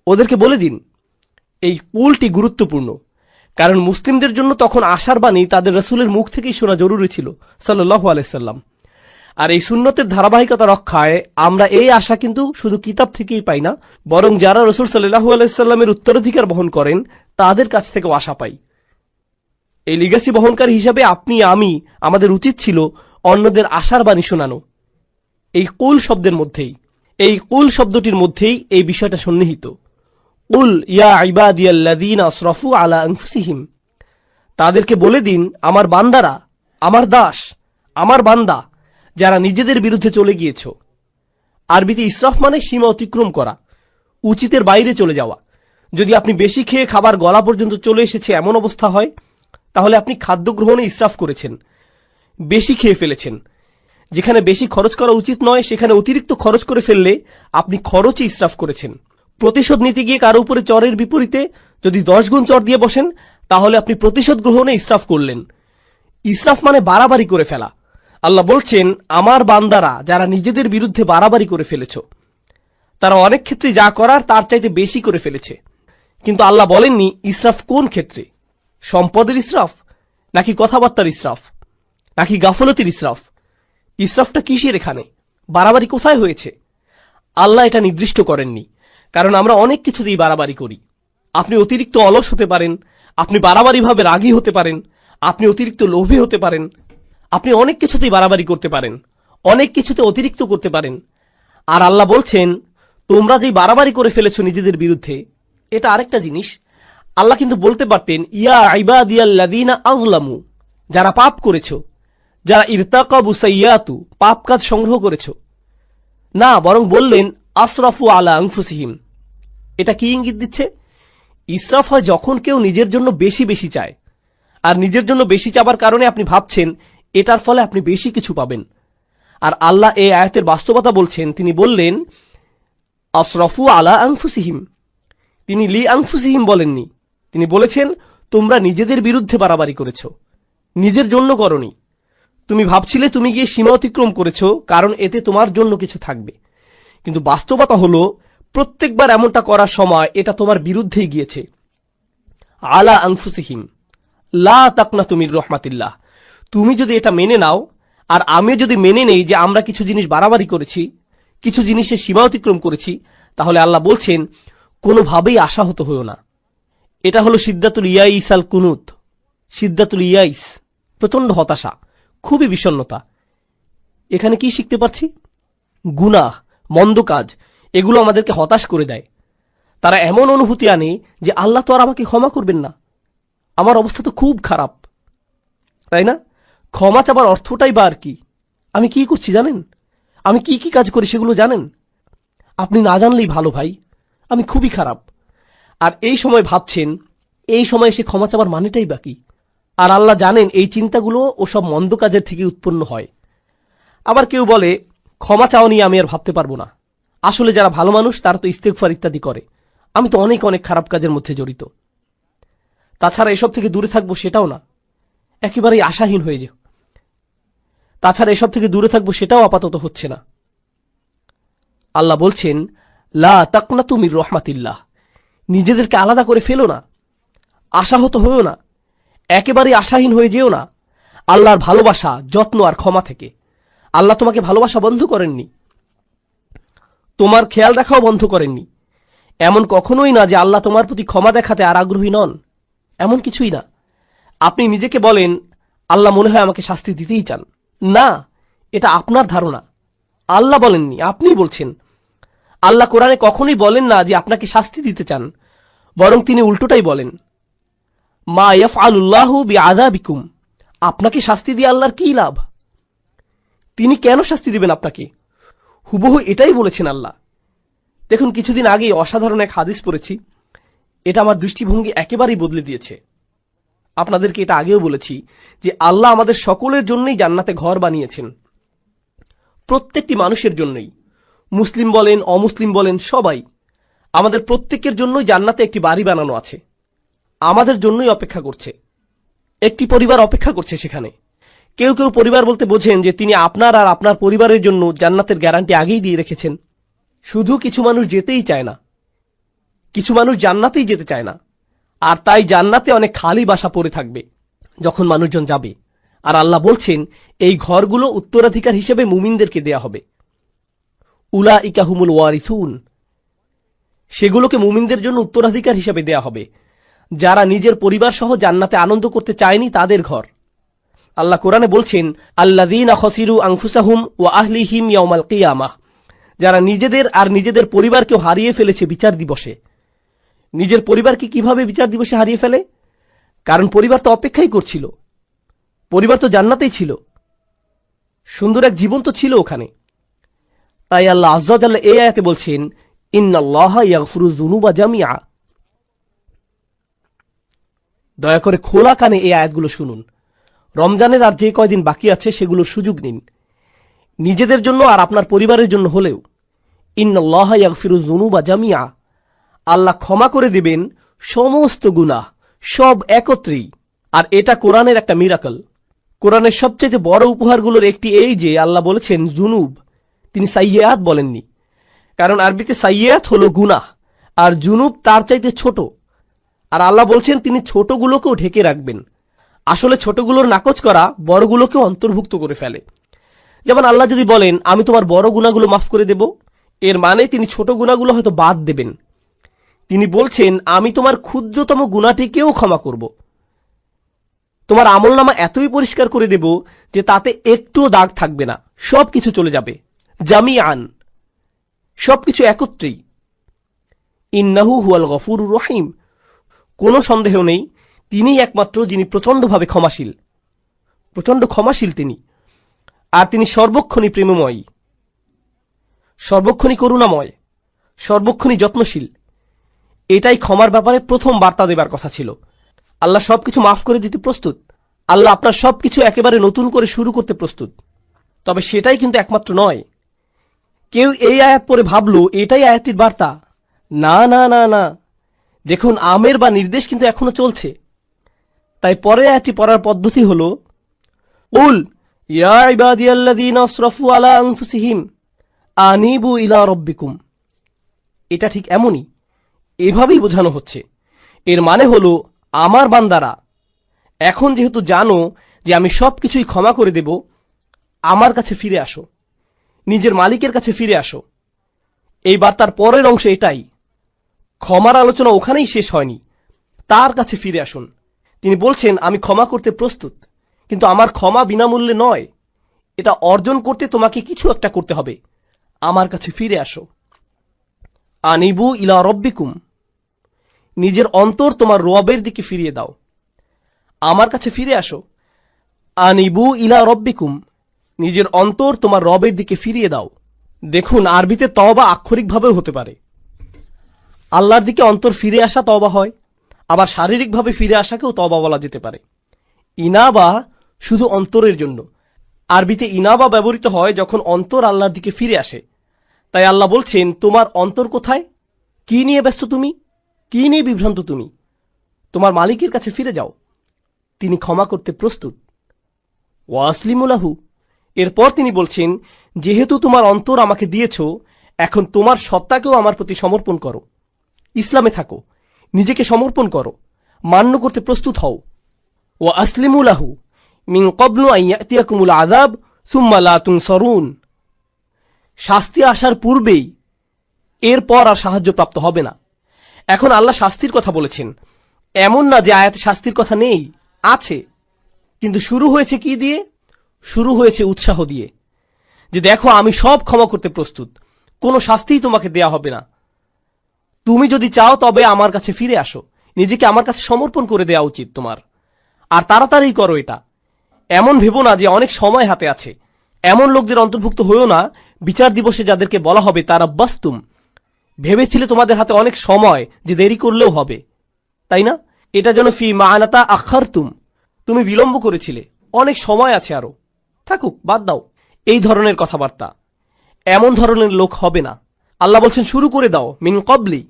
Speaker 1: ওদেরকে বলে দিন। এই কুলটি গুরুত্বপূর্ণ, কারণ মুসলিমদের জন্য তখন আশার বাণী তাদের রাসূলের মুখ থেকেই শোনা জরুরি ছিল সাল্লাল্লাহু আলাইহি সাল্লাম। আর এই সুন্নতের ধারাবাহিকতা রক্ষায় আমরা এই আশা কিন্তু শুধু কিতাব থেকেই পাই না, বরং যারা রাসূল সাল্লাল্লাহু আলাইহি সাল্লামের উত্তরাধিকার বহন করেন তাদের কাছ থেকেও আশা পাই। এই লিগ্যাসি বহনকারী হিসাবে আপনি আমি, আমাদের উচিত ছিল অন্যদের আশার বাণী শোনানো। এই কুল শব্দের মধ্যেই, এই কুল শব্দটির মধ্যেই এই বিষয়টা সন্নিহিত। কুল ইয়া ইবাদিয়াল্লাযীনা আসরাফু আলা আনফুসিহিম, তাদেরকে বলে দিন আমার বান্দারা, আমার দাস, আমার বান্দা যারা নিজেদের বিরুদ্ধে চলে গিয়েছ। আরবিতে ইসরাফ মানে সীমা অতিক্রম করা, উচিতের বাইরে চলে যাওয়া। যদি আপনি বেশি খেয়ে খাবার গলা পর্যন্ত চলে এসেছে এমন অবস্থা হয়, তাহলে আপনি খাদ্য গ্রহণে ইসরাফ করেছেন, বেশি খেয়ে ফেলেছেন। যেখানে বেশি খরচ করা উচিত নয় সেখানে অতিরিক্ত খরচ করে ফেললে আপনি খরচে ইসরাফ করেছেন। প্রতিশোধ নিতে গিয়ে কারো উপরে চরের বিপরীতে যদি 10 গুণ চর দিয়ে বসেন, তাহলে আপনি প্রতিশোধ গ্রহণে ইসরাফ করলেন। ইসরাফ মানে বাড়াবাড়ি করে ফেলা। আল্লাহ বলছেন, আমার বান্দারা যারা নিজেদের বিরুদ্ধে বাড়াবাড়ি করে ফেলেছ, তারা অনেক ক্ষেত্রে যা করার তার চাইতে বেশি করে ফেলেছে। কিন্তু আল্লাহ বলেননি ইসরাফ কোন ক্ষেত্রে, সম্পদের ইসরাফ, নাকি কথাবার্তার ইসরাফ, নাকি গাফলতির ইসরাফ। ইসরাফটা কিসের এখানে, বাড়াবাড়ি কোথায় হয়েছে? আল্লাহ এটা নির্দিষ্ট করেননি, কারণ আমরা অনেক কিছুতেই বাড়াবাড়ি করি। আপনি অতিরিক্ত অলস হতে পারেন, আপনি বাড়াবাড়িভাবে রাগী হতে পারেন, আপনি অতিরিক্ত লোভী হতে পারেন, আপনি অনেক কিছুতেই বাড়াবাড়ি করতে পারেন, অনেক কিছুতে অতিরিক্ত করতে পারেন। আর আল্লাহ বলছেন, তোমরা যেই বাড়াবাড়ি করে ফেলেছ নিজেদের বিরুদ্ধে, এটা আরেকটা জিনিস। আল্লাহ কিন্তু বলতে পারতেন, ইয়া ইবাদিয়াল্লাযীনা আযলামু, যারা পাপ করেছ, যারা ইরতাকাবু সাইয়্যাতু, পাপ কাজ সংগ্রহ করেছ। না, বরং বললেন আসরাফু আলা আনফুসিহিম। এটা কি ইঙ্গিত দিচ্ছে? ইসরাফ হয় যখন কেউ নিজের জন্য বেশি বেশি চায়, আর নিজের জন্য বেশি চাবার কারণে আপনি ভাবছেন এটার ফলে আপনি বেশি কিছু পাবেন। আর আল্লাহ এই আয়াতের বাস্তবতা বলছেন, তিনি বললেন আসরাফু আলা আনফুসিহিম। তিনি লি আনফুসিহিম বলেননি, তিনি বলেছেন তোমরা নিজেদের বিরুদ্ধে বাড়াবাড়ি করেছ, নিজের জন্য করনি। তুমি ভাবছিলে তুমি গিয়ে সীমা অতিক্রম করেছ, কারণ এতে তোমার জন্য কিছু থাকবে। কিন্তু বাস্তবতা হলো প্রত্যেকবার এমনটা করার সময় এটা তোমার বিরুদ্ধেই গিয়েছে। আলা আনফুসিহিম লা তাকনাতু মির রাহমাতিল্লাহ। তুমি যদি এটা মেনে নাও, আর আমিও যদি মেনে নেই যে আমরা কিছু জিনিস বাড়াবাড়ি করেছি, কিছু জিনিসের সীমা অতিক্রম করেছি, তাহলে আল্লাহ বলছেন কোনোভাবেই আশাহত হইও না। এটা হলো সিদ্দাতুল ইয়াইস আল কুনুত। সিদ্দাতুল ইয়াইস, প্রচন্ড হতাশা, খুবই বিষণ্ণতা। এখানে কি শিখতে পারছি? গুনাহ, মন্দ কাজ, এগুলো আমাদেরকে হতাশ করে দেয়। তারা এমন অনুভূতি আনে যে আল্লাহ তো আর আমাকে ক্ষমা করবেন না, আমার অবস্থা তো খুব খারাপ, তাই না? ক্ষমা চাবার অর্থটাই বা আর কি? আমি কি করছি জানেন? আমি কি কি কাজ করি সেগুলো জানেন? আপনি না জানলেই ভালো ভাই, আমি খুবই খারাপ। আর এই সময় ভাবছেন, এই সময় এসে ক্ষমা চাবার মানেটাই বাকি। আর আল্লাহ জানেন এই চিন্তাগুলো ওসব মন্দ কাজের থেকে উৎপন্ন হয়। আবার কেউ বলে ক্ষমা চাও নিয়ে আমি আর ভাবতে পারবো না। আসলে যারা ভালো মানুষ তারা তো ইস্তেগফার ইত্যাদি করে, আমি তো অনেক অনেক খারাপ কাজের মধ্যে জড়িত। তাছাড়া এসব থেকে দূরে থাকবো সেটাও না, একেবারেই আশাহীন হয়ে যাও। তাছাড়া এসব থেকে দূরে থাকবো সেটাও আপাতত হচ্ছে না। আল্লাহ বলছেন লা তাকনাতু মির রাহমাতিল্লাহ। নিজেদেরকে আলাদা করে ফেলো না, আশাহত হয়েও না, একেবারেই আশাহীন হয়ে যেও না আল্লাহর ভালোবাসা, যত্ন আর ক্ষমা থেকে। আল্লাহ তোমাকে ভালোবাসা বন্ধ করেননি, তোমার খেয়াল রাখাও বন্ধ করেননি। এমন কখনোই না যে আল্লাহ তোমার প্রতি ক্ষমা দেখাতে আর আগ্রহী নন, এমন কিছুই না। আপনি নিজেকে বলেন আল্লাহ মনে হয় আমাকে শাস্তি দিতেই চান। না, এটা আপনার ধারণা, আল্লাহ বলেননি, আপনি বলছেন। আল্লাহ কোরআনে কখনোই বলেন না যে আপনাকে শাস্তি দিতে চান, বরং তিনি উল্টোটাই বলেন মা ইয়াফআলুল্লাহু বিআযাবিকুম। আপনাকে শাস্তি দিয়ে আল্লাহর কি লাভ? তিনি কেন শাস্তি দিবেন আপনাকে? হুবহু এটাই বলেছেন আল্লাহ। দেখুন, কিছুদিন আগেই অসাধারণ এক হাদিস পড়েছি, এটা আমার দৃষ্টিভঙ্গি একেবারেই বদলে দিয়েছে। আপনাদেরকে এটা আগেও বলেছি যে আল্লাহ আমাদের সকলের জন্যই জান্নাতে ঘর বানিয়েছেন, প্রত্যেকটি মানুষের জন্যই, মুসলিম বলেন অমুসলিম বলেন সবাই, আমাদের প্রত্যেকের জন্যই জান্নাতে একটি বাড়ি বানানো আছে, আমাদের জন্যই অপেক্ষা করছে। একটি পরিবার অপেক্ষা করছে সেখানে। কেউ কেউ পরিবার বলতে বোঝেন যে তিনি আপনার আর আপনার পরিবারের জন্য জান্নাতের গ্যারান্টি আগেই দিয়ে রেখেছেন। শুধু কিছু মানুষ যেতেই চায় না, কিছু মানুষ জান্নাতেই যেতে চায় না, আর তাই জান্নাতে অনেক খালি বাসা পড়ে থাকবে যখন মানুষজন যাবে। আর আল্লাহ বলছেন এই ঘরগুলো উত্তরাধিকার হিসেবে মুমিনদেরকে দেয়া হবে। উলাইকা হুমুল ওয়ারিসুন, সেগুলোকে মুমিনদের জন্য উত্তরাধিকার হিসেবে দেয়া হবে। যারা নিজের পরিবার সহ জান্নাতে আনন্দ করতে চায়নি তাদের ঘর। আল্লাহ কোরআনে বলছেন আল্লাযীনা খাসিরু আনফুসাহুম ওয়া আহলিহিম ইয়াওমাল কিয়ামাহ, যারা নিজেদের আর নিজেদের পরিবারকেও হারিয়ে ফেলেছে বিচার দিবসে। নিজের পরিবারকে কিভাবে বিচার দিবসে হারিয়ে ফেলে? কারণ পরিবার তো অপেক্ষাই করছিল, পরিবার তো জান্নাতেই ছিল, সুন্দর এক জীবন তো ছিল ওখানে। তাই আল্লাহ আযজা ওয়া জাল্লা এই আয়াতে বলছেন ইন্নাল্লাহা ইয়াগফিরুয যুনুবা জামিআ। দয়া করে খোলা কানে এই আয়াতগুলো শুনুন। রমজানের আর যে কয়দিন বাকি আছে সেগুলোর সুযোগ নিন, নিজেদের জন্য আর আপনার পরিবারের জন্য হলেও। ইন্নাল্লাহা ইয়াগফিরুয যুনুবা জামিআ, আল্লাহ ক্ষমা করে দিবেন সমস্ত গুনাহ, সব একত্রেই। আর এটা কোরআনের একটা মিরাকল। কোরআনের সবচেয়ে বড় উপহারগুলোর একটি এই যে আল্লাহ বলেছেন জুনুব, তিনি সাইয়্যাত বলেননি। কারণ আরবিতে সাইয়্যাত হলো গুনাহ, আর জুনুব তার চাইতে ছোট। আর আল্লাহ বলছেন তিনি ছোটগুলোকেও ঢেকে রাখবেন। আসলে ছোটগুলোর নাকচ করা বড়গুলোকেও অন্তর্ভুক্ত করে ফেলে। যেমন আল্লাহ যদি বলেন আমি তোমার বড় গুনাহগুলো মাফ করে দেব, এর মানে তিনি ছোট গুনাহগুলো হয়তো বাদ দেবেন। তিনি বলছেন আমি তোমার ক্ষুদ্রতম গুনাহটিকেও ক্ষমা করব। তোমার আমলনামা এতই পরিষ্কার করে দেব যে তাতে একটুও দাগ থাকবে না, সবকিছু চলে যাবে জামিআন, সবকিছু একত্রেই। ইন্নাহু হুয়াল গফুরুর রহিম, কোনো সন্দেহ নেই তিনিই একমাত্র যিনি প্রচণ্ডভাবে ক্ষমাশীল, প্রচণ্ড ক্ষমাশীল তিনি। আর তিনি সর্বক্ষণই প্রেমময়ী, সর্বক্ষণই করুণাময়, সর্বক্ষণই যত্নশীল। এটাই ক্ষমার ব্যাপারে প্রথম বার্তা দেবার কথা ছিল। আল্লাহ সবকিছু মাফ করে দিতে প্রস্তুত। আল্লাহ আপনার সবকিছু একেবারে নতুন করে শুরু করতে প্রস্তুত। তবে সেটাই কিন্তু একমাত্র নয়। কেউ এই আয়াত পড়ে ভাবল এটাই আয়াতটির বার্তা। না না না না, দেখুন আমের বা নির্দেশ কিন্তু এখনো চলছে। তাই পরে আয়াতটি পড়ার পদ্ধতি হল উল ইয়া ইবাদিয়াল্লাযীনা আসরাফু আলা আনফুসিহিম আনিবু ইলা রাব্বিকুম। এটা ঠিক এমনই, এভাবেই বোঝানো হচ্ছে। এর মানে হলো আমার বান্দারা, এখন যেহেতু জানো যে আমি সবকিছুই ক্ষমা করে দেব, আমার কাছে ফিরে আসো, নিজের মালিকের কাছে ফিরে আসো। এই বার্তার পরের অংশ এটাই। ক্ষমার আলোচনা ওখানেই শেষ হয়নি, তার কাছে ফিরে আসুন। তিনি বলছেন আমি ক্ষমা করতে প্রস্তুত, কিন্তু আমার ক্ষমা বিনামূল্যে নয়। এটা অর্জন করতে তোমাকে কিছু একটা করতে হবে। আমার কাছে ফিরে আসো। আনিবু ইলা রব্বিকুম, নিজের অন্তর তোমার রবের দিকে ফিরিয়ে দাও। আমার কাছে ফিরে আসো। আনিবু ইলা রব্বিকুম, নিজের অন্তর তোমার রবের দিকে ফিরিয়ে দাও। দেখুন আরবিতে তওবা আক্ষরিকভাবেও হতে পারে। আল্লাহর দিকে অন্তর ফিরে আসা তওবা হয়, আবার শারীরিকভাবে ফিরে আসাকেও তওবা বলা যেতে পারে। ইনাবা শুধু অন্তরের জন্য। আরবিতে ইনাবা ব্যবহৃত হয় যখন অন্তর আল্লাহর দিকে ফিরে আসে। তাই আল্লাহ বলছেন তোমার অন্তর কোথায়, কি নিয়ে ব্যস্ত তুমি, কি নিয়ে বিভ্রান্ত তুমি? তোমার মালিকের কাছে ফিরে যাও, তিনি ক্ষমা করতে প্রস্তুত। ওয়াসলিমু লাহু, এরপর তিনি বলছেন যেহেতু তোমার অন্তর আমাকে দিয়েছ, এখন তোমার সত্তাকেও আমার প্রতি সমর্পণ করো, ইসলামে থাকো, নিজেকে সমর্পণ করো, মান্য করতে প্রস্তুত হও। ওয়া আসলিমু লাহু মিন ক্বাবলু আন ইয়াতিয়াকুমুল আযাব সুম্মা লা তুনসারুন, শাস্তি আসার পূর্বেই এরপর আর সাহায্যপ্রাপ্ত হবে না। এখন আল্লাহ শাস্তির কথা বলেছেন, এমন না যে আয়াতে শাস্তির কথা নেই, আছে। কিন্তু শুরু হয়েছে কি দিয়ে? শুরু হয়েছে উৎসাহ দিয়ে, যে দেখো আমি সব ক্ষমা করতে প্রস্তুত, কোনো শাস্তিই তোমাকে দেয়া হবে না। তুমি যদি চাও তবে আমার কাছে ফিরে আসো, নিজেকে আমার কাছে সমর্পণ করে দেওয়া উচিত তোমার। আর তাড়াতাড়ি করো এটা। এমন ভেবো না যে অনেক সময় হাতে আছে। এমন লোকদের অন্তর্ভুক্ত হয়েও না বিচার দিবসে যাদেরকে বলা হবে তারা বাস্তুম, ভেবেছিলে তোমাদের হাতে অনেক সময় যে দেরি করলেও হবে, তাই না? এটা যেন ফি মানাতা আখারতুম, তুমি বিলম্ব করেছিলে, অনেক সময় আছে আরো, থাকুক, বাদ দাও। এই ধরনের কথাবার্তা, এমন ধরনের লোক হবে না। আল্লাহ বলছেন শুরু করে দাও মিন কবলি।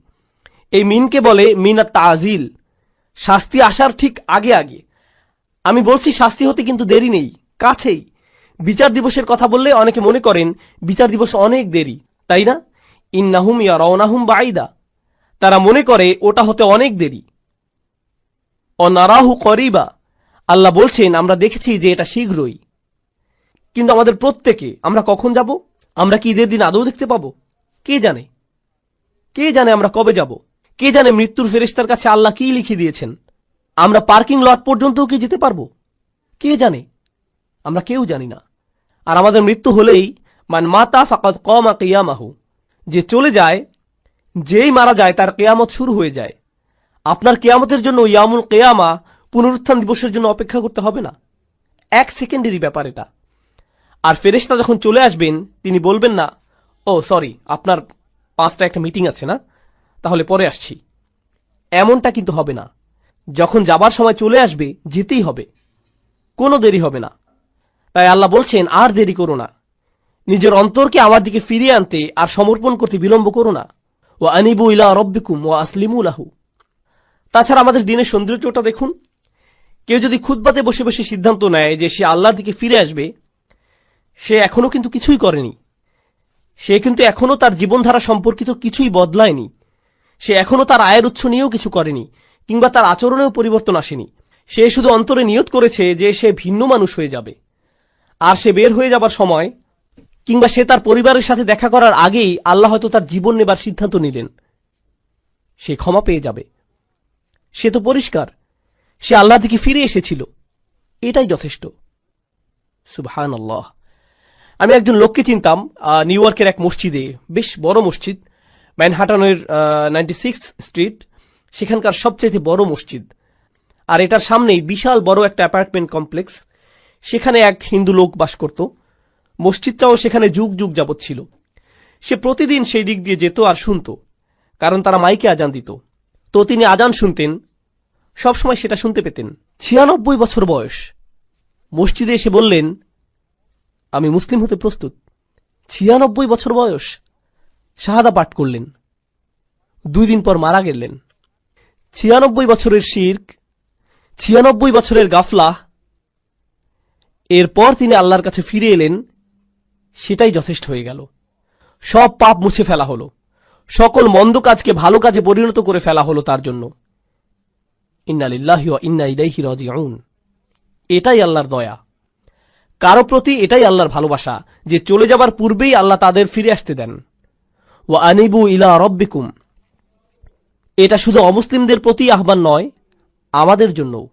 Speaker 1: এই মিনকে বলে মিনাত তাজিল, শাস্তি আসার ঠিক আগে আগে। আমি বলছি শাস্তি হতে কিন্তু দেরি নেই, কাছেই। বিচার দিবসের কথা বললে অনেকে মনে করেন বিচার দিবস অনেক দেরি, তাই না? ইন্নাহুম ইয়ারাউনাহুম বাঈদা, তারা মনে করে ওটা হতে অনেক দেরি। অনারাহু করিবা, আল্লাহ বলছেন আমরা দেখেছি যে এটা শীঘ্রই। কিন্তু আমাদের প্রত্যেকে আমরা কখন যাব? আমরা কি ঈদের দিন আদৌ দেখতে পাবো? কে জানে? কে জানে আমরা কবে যাব? কে জানে মৃত্যুর ফেরেশতার কাছে আল্লাহ কি লিখে দিয়েছেন? আমরা পার্কিং লট পর্যন্তও কি যেতে পারবো? কে জানে? আমরা কেউ জানি না। আর আমাদের মৃত্যু হলেই মান মাতা ফাকাদ কামা কিয়ামাহু, যে চলে যায়, যেই মারা যায় তার কিয়ামত শুরু হয়ে যায়। আপনার কিয়ামতের জন্য ইয়ামুল কিয়ামা, পুনরুত্থান দিবসের জন্য অপেক্ষা করতে হবে না। 1 সেকেন্ডেরই ব্যাপার এটা। আর ফেরেশতা যখন চলে আসবেন তিনি বলবেন না ও সরি আপনার 5টা একটা মিটিং আছে না, তাহলে পরে আসছি। এমনটা কিন্তু হবে না। যখন যাবার সময় চলে আসবে যেতেই হবে, কোনো দেরি হবে না। তাই আল্লাহ বলছেন আর দেরি করো না, নিজের অন্তরকে আমার দিকে ফিরিয়ে আনতে আর সমর্পণ করতে বিলম্ব করো না। ওয়া আনিবু ইলা রাব্বিকুম ওয়া আসলিমু লাহু। তাছাড়া আমাদের দিনের সৌন্দর্যটা দেখুন, কেউ যদি খুতবাতে বসে বসে সিদ্ধান্ত নেয় যে সে আল্লাহর দিকে ফিরে আসবে, সে এখনো কিন্তু কিছুই করেনি। সে কিন্তু এখনো তার জীবনধারা সম্পর্কিত কিছুই বদলায়নি। সে এখনো তার আয়ের উৎস নিয়েও কিছু করেনি, কিংবা তার আচরণেও পরিবর্তন আসেনি। সে শুধু অন্তরে নিয়ত করেছে যে সে ভিন্ন মানুষ হয়ে যাবে, আর সে বের হয়ে যাবার সময় কিংবা সে তার পরিবারের সাথে দেখা করার আগেই আল্লাহ হয়তো তার জীবন নেবার সিদ্ধান্ত নিলেন, সে ক্ষমা পেয়ে যাবে। সে তো পরিষ্কার, সে আল্লাহর দিকে ফিরে এসেছিল, এটাই যথেষ্ট। সুবহানাল্লাহ। আমি একজন লোককে চিনতাম নিউ ইয়র্কের এক মসজিদে, বেশ বড় মসজিদ, ম্যানহাটনের 96 স্ট্রিট, সেখানকার সবচেয়ে বড় মসজিদ। আর এটার সামনেই বিশাল বড় একটা অ্যাপার্টমেন্ট কমপ্লেক্স। সেখানে এক হিন্দু লোক বাস করত। মসজিদটাও সেখানে যুগ যুগ যাবৎ ছিল। সে প্রতিদিন সেই দিক দিয়ে যেত আর শুনত, কারণ তারা মাইকে আজান দিত। তো তিনি আজান শুনতেন, সবসময় সেটা শুনতে পেতেন। 96 বছর বয়স। মসজিদে এসে বললেন, আমি মুসলিম হতে প্রস্তুত। 96 বছর বয়স। শাহাদা পাঠ করলেন। 2 দিন পর মারা গেলেন। 96 বছরের শিরক, 96 বছরের গাফলা। এরপর তিনি আল্লাহর কাছে ফিরে এলেন, সেটাই যথেষ্ট হয়ে গেল। সব পাপ মুছে ফেলা হলো, সকল মন্দ কাজকে ভালো কাজে পরিণত করে ফেলা হলো তার জন্য। ইন্না লিল্লাহি ওয়া ইন্না ইলাইহি রাজিউন। এটাই আল্লাহর দয়া, কারো প্রতি এটাই আল্লাহর ভালোবাসা যে চলে যাবার পূর্বেই আল্লাহ তাদের ফিরে আসতে দেন। ওয়া আনিবু ইলা রাব্বিকুম। এটা শুধু অমুসলিমদের প্রতি আহ্বান নয়, আমাদের জন্যও।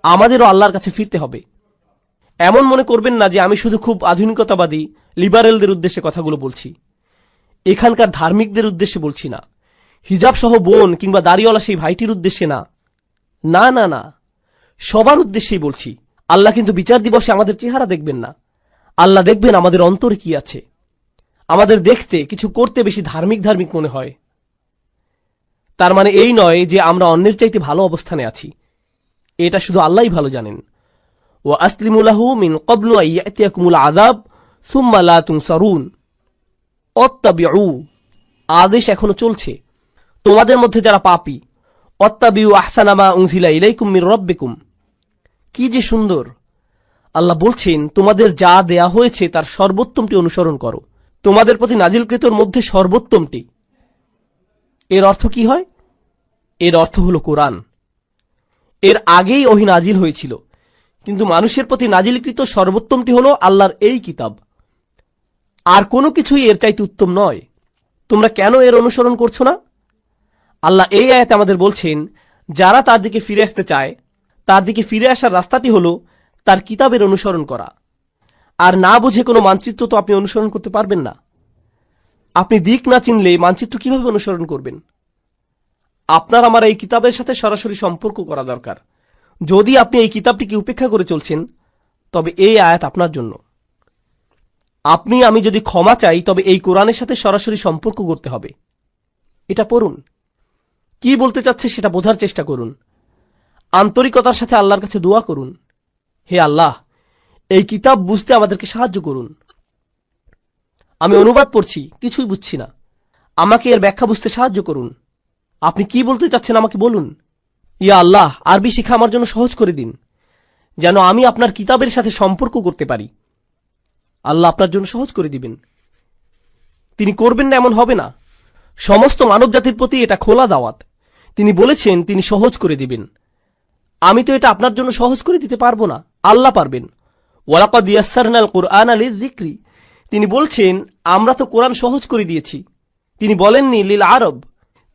Speaker 1: আমাদেরও আল্লাহর কাছে ফিরতে হবে। এমন মনে করবেন না যে আমি শুধু খুব আধুনিকতাবাদী লিবারেলদের উদ্দেশ্যে কথাগুলো বলছি। এখানকার ধার্মিকদের উদ্দেশ্যে বলছি না, হিজাব সহ বোন কিংবা দাড়িওয়ালা সেই ভাইটির উদ্দেশ্যে না, না না না, সবার উদ্দেশ্যেই বলছি। আল্লাহ কিন্তু বিচার দিবসে আমাদের চেহারা দেখবেন না, আল্লাহ দেখবেন আমাদের অন্তরে কি আছে। আমাদের দেখতে, কিছু করতে বেশি ধার্মিক ধার্মিক মনে হয়। তার মানে এই নয় যে আমরা অন্যের চাইতে ভালো অবস্থানে আছি, এটা শুধু আল্লাহই ভালো জানেন। ওয়া আসলিমু লাহু মিন ক্বাবলু আন ইয়াতিয়াকুমুল আযাব সুম্মা লা তুনসারুন। অত্তাবিউ, আদেশ এখনো চলছে। তোমাদের মধ্যে যারা পাপী, অত্তাবিউ আহসানা মা উনজিলা ইলাইকুম মির রাব্বিকুম। কি যে সুন্দর! আল্লাহ বলছেন, তোমাদের যা দেয়া হয়েছে তার সর্বোত্তমটি অনুসরণ করো। তোমাদের প্রতি নাজিলকৃতর মধ্যে সর্বোত্তমটি। এর অর্থ কি হয়? এর অর্থ হলো কোরআন। এর আগেই ওহী নাজিল হয়েছিল, কিন্তু মানুষের প্রতি নাজিলকৃত সর্বোত্তমটি হলো আল্লাহর এই কিতাব। আর কোনো কিছুই এর চাইতে উত্তম নয়। তোমরা কেন এর অনুসরণ করছো না? আল্লাহ এই আয়াতে আমাদের বলছেন, যারা তার দিকে ফিরে আসতে চায়, তার দিকে ফিরে আসার রাস্তাটি হলো তার কিতাবের অনুসরণ করা। আর না বুঝে কোনো মানচিত্র তো আপনি অনুসরণ করতে পারবেন না। আপনি দিক না চিনলে মানচিত্র কিভাবে অনুসরণ করবেন? আপনার আমার এই কিতাবের সাথে সরাসরি সম্পর্ক করা দরকার। যদি আপনি এই কিতাবটিকে উপেক্ষা করে চলছেন, তবে এই আয়াত আপনার জন্য। আপনি আমি যদি ক্ষমা চাই, তবে এই কোরআনের সাথে সরাসরি সম্পর্ক করতে হবে। এটা পড়ুন, কি বলতে চাচ্ছে সেটা বোঝার চেষ্টা করুন। আন্তরিকতার সাথে আল্লাহর কাছে দোয়া করুন, হে আল্লাহ, এই কিতাব বুঝতে আমাদেরকে সাহায্য করুন। আমি অনুবাদ পড়ছি, কিছুই বুঝছি না, আমাকে এর ব্যাখ্যা বুঝতে সাহায্য করুন। আপনি কি বলতে চাচ্ছেন আমাকে বলুন। ইয়া আল্লাহ, আরবি শিখা আমার জন্য সহজ করে দিন, যেন আমি আপনার কিতাবের সাথে সম্পর্ক করতে পারি। আল্লাহ আপনার জন্য সহজ করে দিবেন। তিনি করবেন না এমন হবে না। সমস্ত মানব জাতির প্রতি এটা খোলা দাওয়াত। তিনি বলেছেন তিনি সহজ করে দিবেন। আমি তো এটা আপনার জন্য সহজ করে দিতে পারবো না, আল্লাহ পারবেন। ওয়ালাকাদ ইয়াসসারনাল কুরআনা লিযিকরি। তিনি বলছেন আমরা তো কোরআন সহজ করে দিয়েছি। তিনি বলেননি লিল আরব।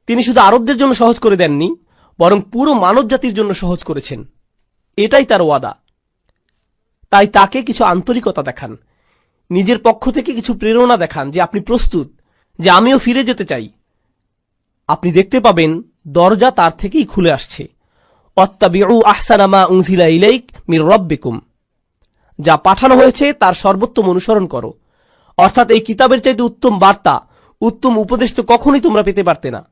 Speaker 1: তিনি শুধু আরবদের জন্য সহজ করে দেননি, বরং পুরো মানব জাতির জন্য সহজ করেছেন। এটাই তার ওয়াদা। তাই তাকে কিছু আন্তরিকতা দেখান, নিজের পক্ষ থেকে কিছু প্রেরণা দেখান যে আপনি প্রস্তুত, যে আমিও ফিরে যেতে চাই। আপনি দেখতে পাবেন দরজা তার থেকেই খুলে আসছে। অত্তাবিউ আহসানা মা উনজিলা ইলাইক মির রাব্বিকুম। যা পাঠানো হয়েছে তার সর্বোত্তম অনুসরণ করো। অর্থাৎ এই কিতাবের চাইতে উত্তম বার্তা, উত্তম উপদেশ তো কখনোই তোমরা পেতে পারতে না।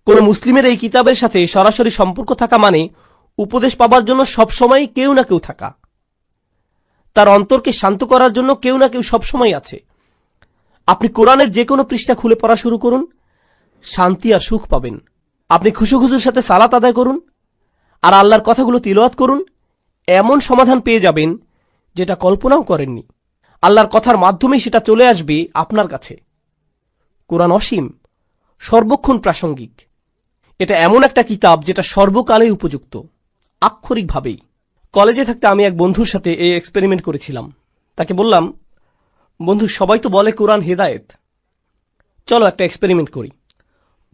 Speaker 1: কোন মুসলিমের এই কিতাবের সাথে সরাসরি সম্পর্ক থাকা মানে উপদেশ পাবার জন্য সবসময় কেউ না কেউ থাকা। তার অন্তরকে শান্ত করার জন্য কেউ না কেউ সবসময় আছে। আপনি কোরআনের যে কোনো পৃষ্ঠা খুলে পড়া শুরু করুন, শান্তি আর সুখ পাবেন। আপনি খুশুখুশুর সাথে সালাত আদায় করুন, আর আল্লাহর কথাগুলো তিলাওয়াত করুন, এমন সমাধান পেয়ে যাবেন যেটা কল্পনাও করেননি। আল্লাহর কথার মাধ্যমেই সেটা চলে আসবে আপনার কাছে। কোরআন অসীম, সর্বক্ষণ প্রাসঙ্গিক। এটা এমন একটা কিতাব যেটা সর্বকালে উপযুক্ত, আক্ষরিকভাবেই। কলেজে থাকতে আমি এক বন্ধুর সাথে এই এক্সপেরিমেন্ট করেছিলাম। তাকে বললাম, বন্ধু, সবাই তো বলে কোরআন হেদায়েত, চলো একটা এক্সপেরিমেন্ট করি।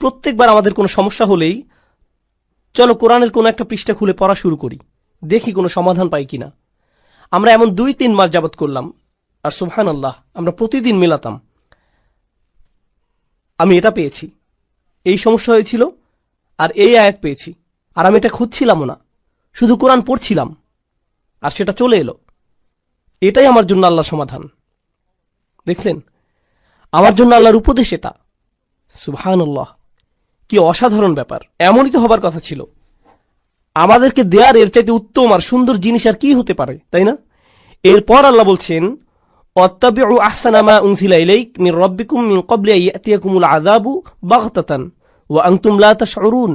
Speaker 1: প্রত্যেকবার আমাদের কোনো সমস্যা হলেই চলো কোরআনের কোনো একটা পৃষ্ঠা খুলে পড়া শুরু করি, দেখি কোনো সমাধান পাই কিনা। আমরা এমন 2-3 মাস যাবৎ করলাম, আর সুবহানাল্লাহ, আমরা প্রতিদিন মেলাতাম। আমি এটা পেয়েছি, এই সমস্যা হয়েছিল, আর এই আয়াত পেয়েছি, আর আমি এটা খুঁজছিলামও না, শুধু কোরআন পড়ছিলাম, আর সেটা চলে এলো। এটাই আমার জন্য আল্লাহর সমাধান। দেখলেন, আমার জন্য আল্লাহর উপদেশ এটা। সুবহানাল্লাহ, কি অসাধারণ ব্যাপার! এমনই তো হবার কথা ছিল। আমাদেরকে দেয়ার এর চাইতে উত্তম আর সুন্দর জিনিস আর কি হতে পারে, তাই না? এরপর আল্লাহ বলছেন, ওয়াত্তাবিউ আহসানা মা উনজিলা ইলাইক মির রাব্বিকুম মিন ক্বাবলি আন ইয়াতিয়াকুমুল আযাবু বাগতাতান ওয়া আনতুম লা তাশউরুন।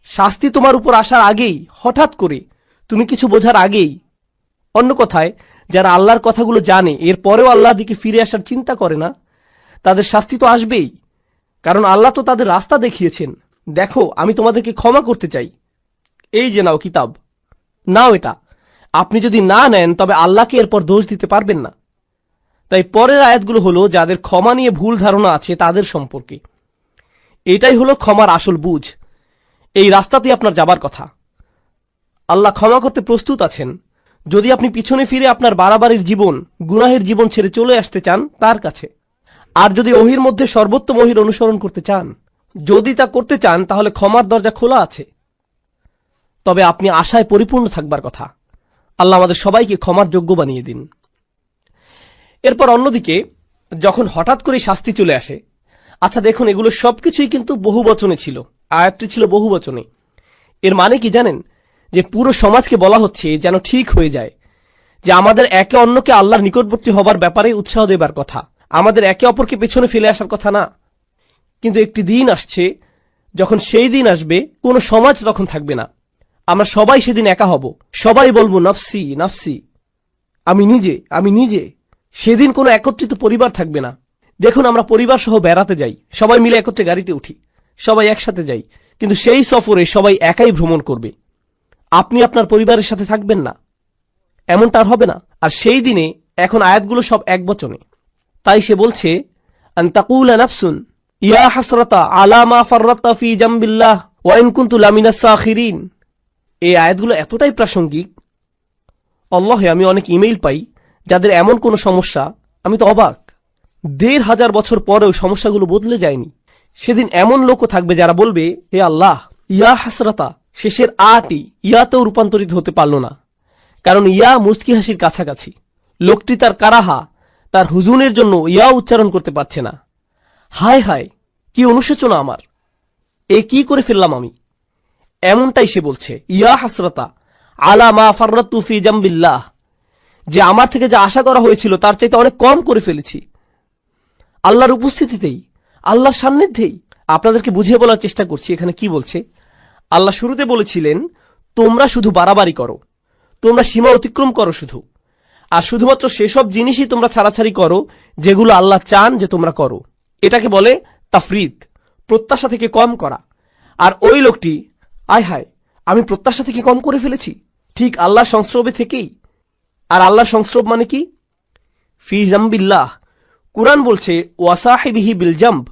Speaker 1: শাস্তি তোমার উপর আসার আগেই, হঠাৎ করে, তুমি কিছু বোঝার আগেই। অন্য কথায়, যারা আল্লাহর কথাগুলো জানে, এরপরেও আল্লাহর দিকে ফিরে আসার চিন্তা করে না, তাদের শাস্তি তো আসবেই। কারণ আল্লাহ তো তাদের রাস্তা দেখিয়েছেন। দেখো, আমি তোমাদেরকে ক্ষমা করতে চাই, এই যে নাও কিতাব, নাও এটা। আপনি যদি না নেন তবে আল্লাহকে এরপর দোষ দিতে পারবেন না। তাই পরের আয়াতগুলো হলো যাদের ক্ষমা নিয়ে ভুল ধারণা আছে তাদের সম্পর্কে। এটাই হলো ক্ষমার আসল বুঝ। এই রাস্তাতেই আপনার যাবার কথা। আল্লাহ ক্ষমা করতে প্রস্তুত আছেন, যদি আপনি পিছনে ফিরে আপনার বাড়াবাড়ির জীবন, গুনাহের জীবন ছেড়ে চলে আসতে চান তার কাছে। আর যদি ওহির মধ্যে সর্বোত্তম ওহির অনুসরণ করতে চান, যদি তা করতে চান, তাহলে ক্ষমার দরজা খোলা আছে। তবে আপনি আশায় পরিপূর্ণ থাকবার কথা। আল্লাহ আমাদের সবাইকে ক্ষমার যোগ্য বানিয়ে দিন। এরপর অন্যদিকে যখন হঠাৎ করে শাস্তি চলে আসে, আচ্ছা দেখুন, এগুলো সবকিছুই কিন্তু বহু বচনে ছিল, আয়াতটি ছিল বহু বচনে। এর মানে কি জানেন? যে পুরো সমাজকে বলা হচ্ছে যেন ঠিক হয়ে যায়, যে আমাদের একে অন্যকে আল্লাহর নিকটবর্তী হবার ব্যাপারে উৎসাহ দেবার কথা, আমাদের একে অপরকে পেছনে ফেলে আসার কথা না। কিন্তু একটি দিন আসছে, যখন সেই দিন আসবে, কোনো সমাজ তখন থাকবে না। আমরা সবাই সেদিন একা হব, সবাই বলবো নাফসি নাফসি, আমি নিজে, আমি নিজে। সেদিন কোনো একত্রিত পরিবার থাকবে না। দেখুন, আমরা পরিবার সহ বেড়াতে যাই, সবাই মিলে একত্রে গাড়িতে উঠি, সবাই একসাথে যাই, কিন্তু সেই সফরে সবাই একাই ভ্রমণ করবে। আপনি আপনার পরিবারের সাথে থাকবেন না, এমনটা আর হবে না। আর সেই দিনে এখন আয়াতগুলো সব এক বচনে। তাই সে বলছে, আন তাকুলা নাফসুন ইয়া হাসরাতা আলা মা ফাররাতা ফি জামবিল্লাহ ওয়া ইন কুনতু লামিনাস সাখিরিন। এই আয়াতগুলো এতটাই প্রাসঙ্গিক, আল্লাহে, আমি অনেক ইমেইল পাই যাদের এমন কোনো সমস্যা, আমি তো অবাক। ১,৫০০ বছর পরেও সমস্যাগুলো বদলে যায়নি। সেদিন এমন লোকও থাকবে যারা বলবে, হে আল্লাহ, ইয়া হাসরাতা, শেষের আটি ইয়াতেও রূপান্তরিত হতে পারল না, কারণ ইয়া মুচকি হাসির কাছাকাছি। লোকটি তার কারাহা, তার হুজুনের জন্য ইয়া উচ্চারণ করতে পারছে না। হায় হায়, কি অনুশোচনা আমার, এ কি করে ফেললাম আমি। এমনটাই সে বলছে, ইয়া হাসরাতা আলা মা ফাররাতু ফি জামবিল্লাহ, যে আমার থেকে যা আশা করা হয়েছিল তার চাইতে অনেক কম করে ফেলেছি। আল্লাহর উপস্থিতিতেই, আল্লাহর সান্নিধ্যেই। আপনাদেরকে বুঝিয়ে বলার চেষ্টা করছি এখানে কি বলছে। আল্লাহ শুরুতে বলেছিলেন, তোমরা শুধু বাড়াবাড়ি করো, তোমরা সীমা অতিক্রম করো শুধু, আর শুধুমাত্র সেসব জিনিসই তোমরা ছাড়াছাড়ি করো যেগুলো আল্লাহ চান যে তোমরা করো। এটাকে বলে তাফরিদ, প্রত্যাশা থেকে কম করা। আর ওই লোকটি, আয় হায়, আমি প্রত্যাশা থেকে কম করে ফেলেছি, ঠিক আল্লাহর সংস্রবে থেকেই। আর আল্লাহর সংস্রব মানে কি? ফি জামবিল্লাহ। কুরআন বলছে ওয়াসাহিবিহি বিল জাম্ব,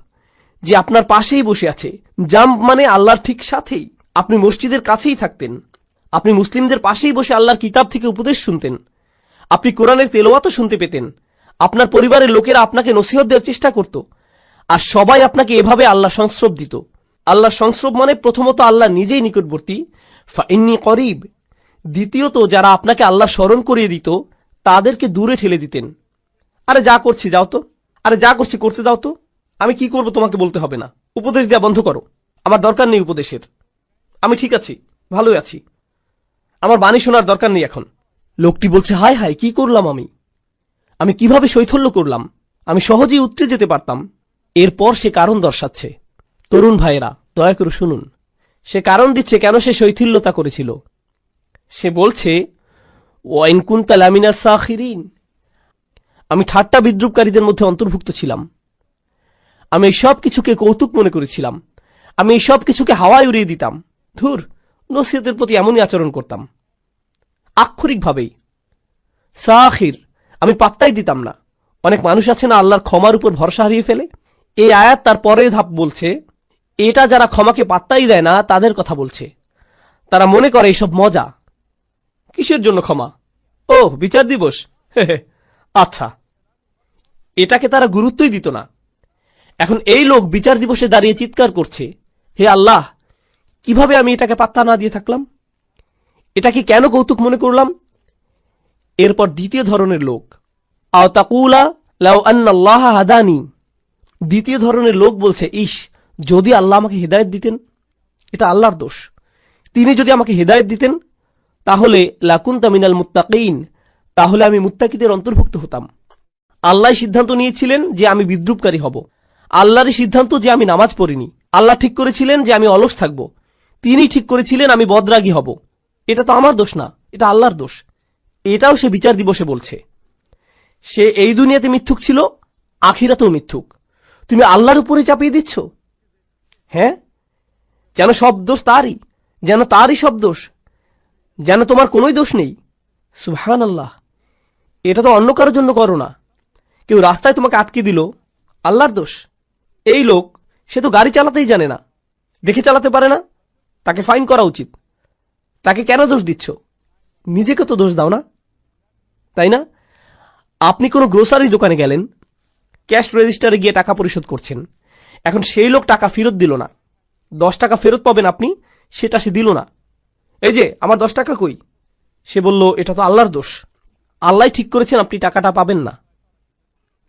Speaker 1: যে আপনার পাশেই বসে আছে। জাম্ব মানে আল্লাহর ঠিক সাথেই। আপনি মসজিদের কাছেই থাকতেন, আপনি মুসলিমদের পাশেই বসে আল্লাহর কিতাব থেকে উপদেশ শুনতেন, আপনি কোরআনের তেলাওয়াতও শুনতে পেতেন, আপনার পরিবারের লোকেরা আপনাকে নসিহত দেওয়ার চেষ্টা করত, আর সবাই আপনাকে এভাবে আল্লাহর সংস্রব দিত। আল্লাহর সংস্রব মানে প্রথমত আল্লাহ নিজেই নিকটবর্তী, ফাইন্নী করিব। দ্বিতীয়ত যারা আপনাকে আল্লাহ স্মরণ করিয়ে দিত তাদেরকে দূরে ঠেলে দিতেন। আরে যা করছি যাও তো, আরে যা করছি করতে দাও তো, আমি কি করব তোমাকে বলতে হবে না, উপদেশ দেওয়া বন্ধ করো, আমার দরকার নেই উপদেশের, আমি ঠিক আছি, ভালোই আছি, আমার বাণী শোনার দরকার নেই এখন। লোকটি বলছে, হায় হায়, কি করলাম আমি কিভাবে শৈথল্য করলাম, আমি সহজেই উতরে যেতে পারতাম। এরপর সে কারণ দর্শাচ্ছে। তরুণ ভাইয়েরা, দয়া করে শুনুন, সে কারণ দিচ্ছে কেন সে শৈথিল্যতা করেছিল। সে বলছে, ওয়াইন কুনতা লামিনাস সাখিরিন, আমি ঠাট্টা বিদ্রুপকারীদের মধ্যে অন্তর্ভুক্ত ছিলাম। আমি এই সব কিছুকে কৌতুক মনে করেছিলাম। আমি এই সব কিছুকে হাওয়ায় উড়িয়ে দিতাম। ধুর, নসিহতের প্রতি এমনই আচরণ করতাম। আক্ষরিকভাবেই সাখির, আমি পাত্তাই দিতাম না। অনেক মানুষ আছে না আল্লাহর ক্ষমার উপর ভরসা হারিয়ে ফেলে। এই আয়াত তার পরের ধাপ বলছে, এটা যারা ক্ষমাকে পাত্তাই দেয় না তাদের কথা বলছে। তারা মনে করে এইসব মজা। কিসের জন্য ক্ষমা? ও, বিচার দিবস, আচ্ছা। এটাকে তারা গুরুত্বই দিত না। এখন এই লোক বিচার দিবসে দাঁড়িয়ে চিৎকার করছে, হে আল্লাহ, কিভাবে আমি এটাকে পাত্তা না দিয়ে থাকলাম? এটাকে কেন কৌতুক মনে করলাম? এরপর দ্বিতীয় ধরনের লোক, আও তাকুলা লাউ আন্নাল্লাহ হাদানি, দ্বিতীয় ধরনের লোক বলছে, ইস, যদি আল্লাহ আমাকে হেদায়েত দিতেন। এটা আল্লাহর দোষ। তিনি যদি আমাকে হেদায়েত দিতেন তাহলে লাকুনতা মিনাল মুত্তাকিন, তাহলে আমি মুত্তাকিদের অন্তর্ভুক্ত হতাম। আল্লাহ সিদ্ধান্ত নিয়েছিলেন যে আমি বিদ্রুপকারী হব। আল্লাহরই সিদ্ধান্ত যে আমি নামাজ পড়িনি। আল্লাহ ঠিক করেছিলেন যে আমি অলস থাকব। তিনি ঠিক করেছিলেন আমি বদরাগী হব। এটা তো আমার দোষ না, এটা আল্লাহর দোষ। এটাও সে বিচার দিবসে বলছে। সে এই দুনিয়াতে মিথ্যুক ছিল, আখিরাতেও মিথ্যুক। তুমি আল্লাহর উপরে চাপিয়ে দিচ্ছ। হ্যাঁ, যেন সব দোষ তারই, যেন তারই সব দোষ, যেন তোমার কোনোই দোষ নেই। সুবহানাল্লাহ, এটা তো অন্য কারোর জন্য করো না। কেউ রাস্তায় তোমাকে আটকে দিল, আল্লাহর দোষ। এই লোক, সে তো গাড়ি চালাতেই জানে না, দেখে চালাতে পারে না, তাকে ফাইন করা উচিত। তাকে কেন দোষ দিচ্ছ? নিজেকে তো দোষ দাও না, তাই না? আপনি কোনো গ্রোসারি দোকানে গেলেন, ক্যাশ রেজিস্টারে গিয়ে টাকা পরিশোধ করছেন। এখন সেই লোক টাকা ফেরত দিল না। 10 টাকা ফেরত পাবেন আপনি, সেটা সে দিল না। এই যে আমার 10 টাকা কই? সে বলল, এটা তো আল্লাহর দোষ। আল্লাহ ঠিক করেছেন আপনি টাকাটা পাবেন না।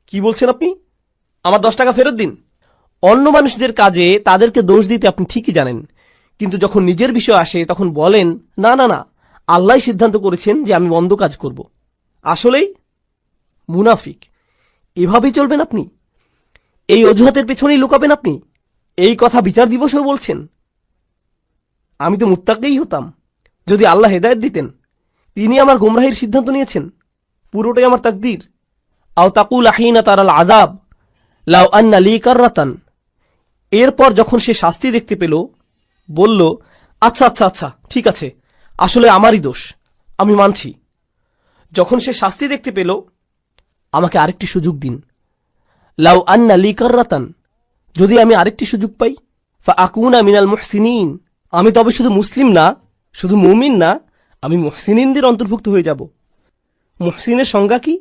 Speaker 1: কি বলছেন আপনি? আমার 10 টাকা ফেরত দিন। অন্য মানুষদের কাজে তাদেরকে দোষ দিতে আপনি ঠিকই জানেন, কিন্তু যখন নিজের বিষয় আসে তখন বলেন, না না না, আল্লাহ সিদ্ধান্ত করেছেন যে আমি মন্দ কাজ করব। আসলেই মুনাফিক। এভাবেই চলবেন আপনি? এই অজুহাতের পেছনেই লুকাবেন আপনি? এই কথা বিচার দিবসেও বলছেন? আমি তো মুত্তাকিই হতাম যদি আল্লাহ হেদায়েত দিতেন। তিনি আমার গোমরাহির সিদ্ধান্ত নিয়েছেন। পুরোটাই আমার তাকদীর। আও তাকুল হিনা তারাল আযাব লাউ আন্না লি কাররাতান। এরপর যখন সে শাস্তি দেখতে পেল, বলল, আচ্ছা আচ্ছা আচ্ছা, ঠিক আছে, আসলে আমারই দোষ, আমি মানছি। যখন সে শাস্তি দেখতে পেল, আমাকে আরেকটি সুযোগ দিন। লাউ আন্না লি কাররাতান, যদি আমি আরেকটি সুযোগ পাই, ফা আকুনা মিনাল মুহসিনিন, আমি তবে শুধু মুসলিম না, শুধু মুমিন না, আমি মুহসিনিনদের অন্তর্ভুক্ত হয়ে যাব। মুহসিনের সংজ্ঞা কি?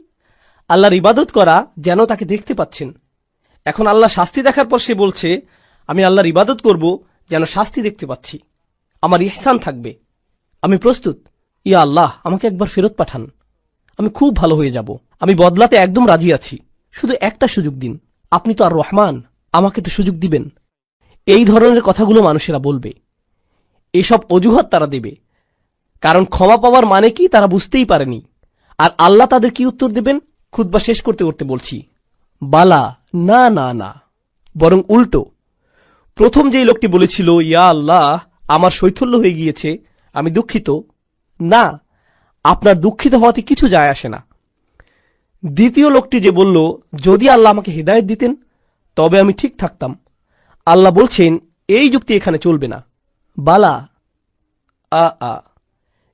Speaker 1: আল্লাহর ইবাদত করা যেন তাকে দেখতে পাচ্ছেন। এখন আল্লাহ শাস্তি দেখার পর সে বলছে, আমি আল্লাহর ইবাদত করব যেন শাস্তি দেখতে পাচ্ছি, আমার ইহসান থাকবে। আমি প্রস্তুত। ইয়া আল্লাহ, আমাকে একবার ফেরত পাঠান, আমি খুব ভালো হয়ে যাব। আমি বদলাতে একদম রাজি আছি, শুধু একটা সুযোগ দিন। আপনি তো আর রহমান, আমাকে তো সুযোগ দিবেন। এই ধরনের কথাগুলো মানুষেরা বলবে, এসব অজুহাত তারা দেবে, কারণ ক্ষমা পাওয়ার মানে কি তারা বুঝতেই পারেনি। আর আল্লাহ তাদের কি উত্তর দেবেন? খুতবা শেষ করতে করতে বলছি, বালা, না না না, বরং উল্টো। প্রথম যেই লোকটি বলেছিল, ইয়া আল্লাহ, আমার শৈথল্য হয়ে গিয়েছে, আমি দুঃখিত, না, আপনার দুঃখিত হওয়াতে কিছু যায় আসে না। দ্বিতীয় লোকটি যে বলল, যদি আল্লাহ আমাকে হিদায়াত দিতেন তবে আমি ঠিক থাকতাম, আল্লাহ বলছেন এই যুক্তি এখানে চলবে না। বালা,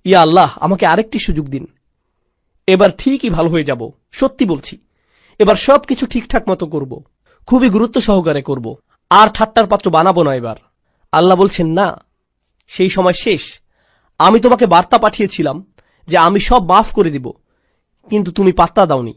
Speaker 1: ইয়া আল্লাহ, আমাকে আরেকটি সুযোগ দিন, এবার ঠিকই ভালো হয়ে যাব, সত্যি বলছি। এবার সবকিছু ঠিকঠাক মতো করব, খুবই গুরুত্ব সহকারে করব, আর ঠাট্টার পাত্র বানাবো না এবার। আল্লাহ বলছেন, না, সেই সময় শেষ। আমি তোমাকে বার্তা পাঠিয়েছিলাম যে আমি সব মাফ করে দিব, কিন্তু তুমি পাত্তা দাওনি।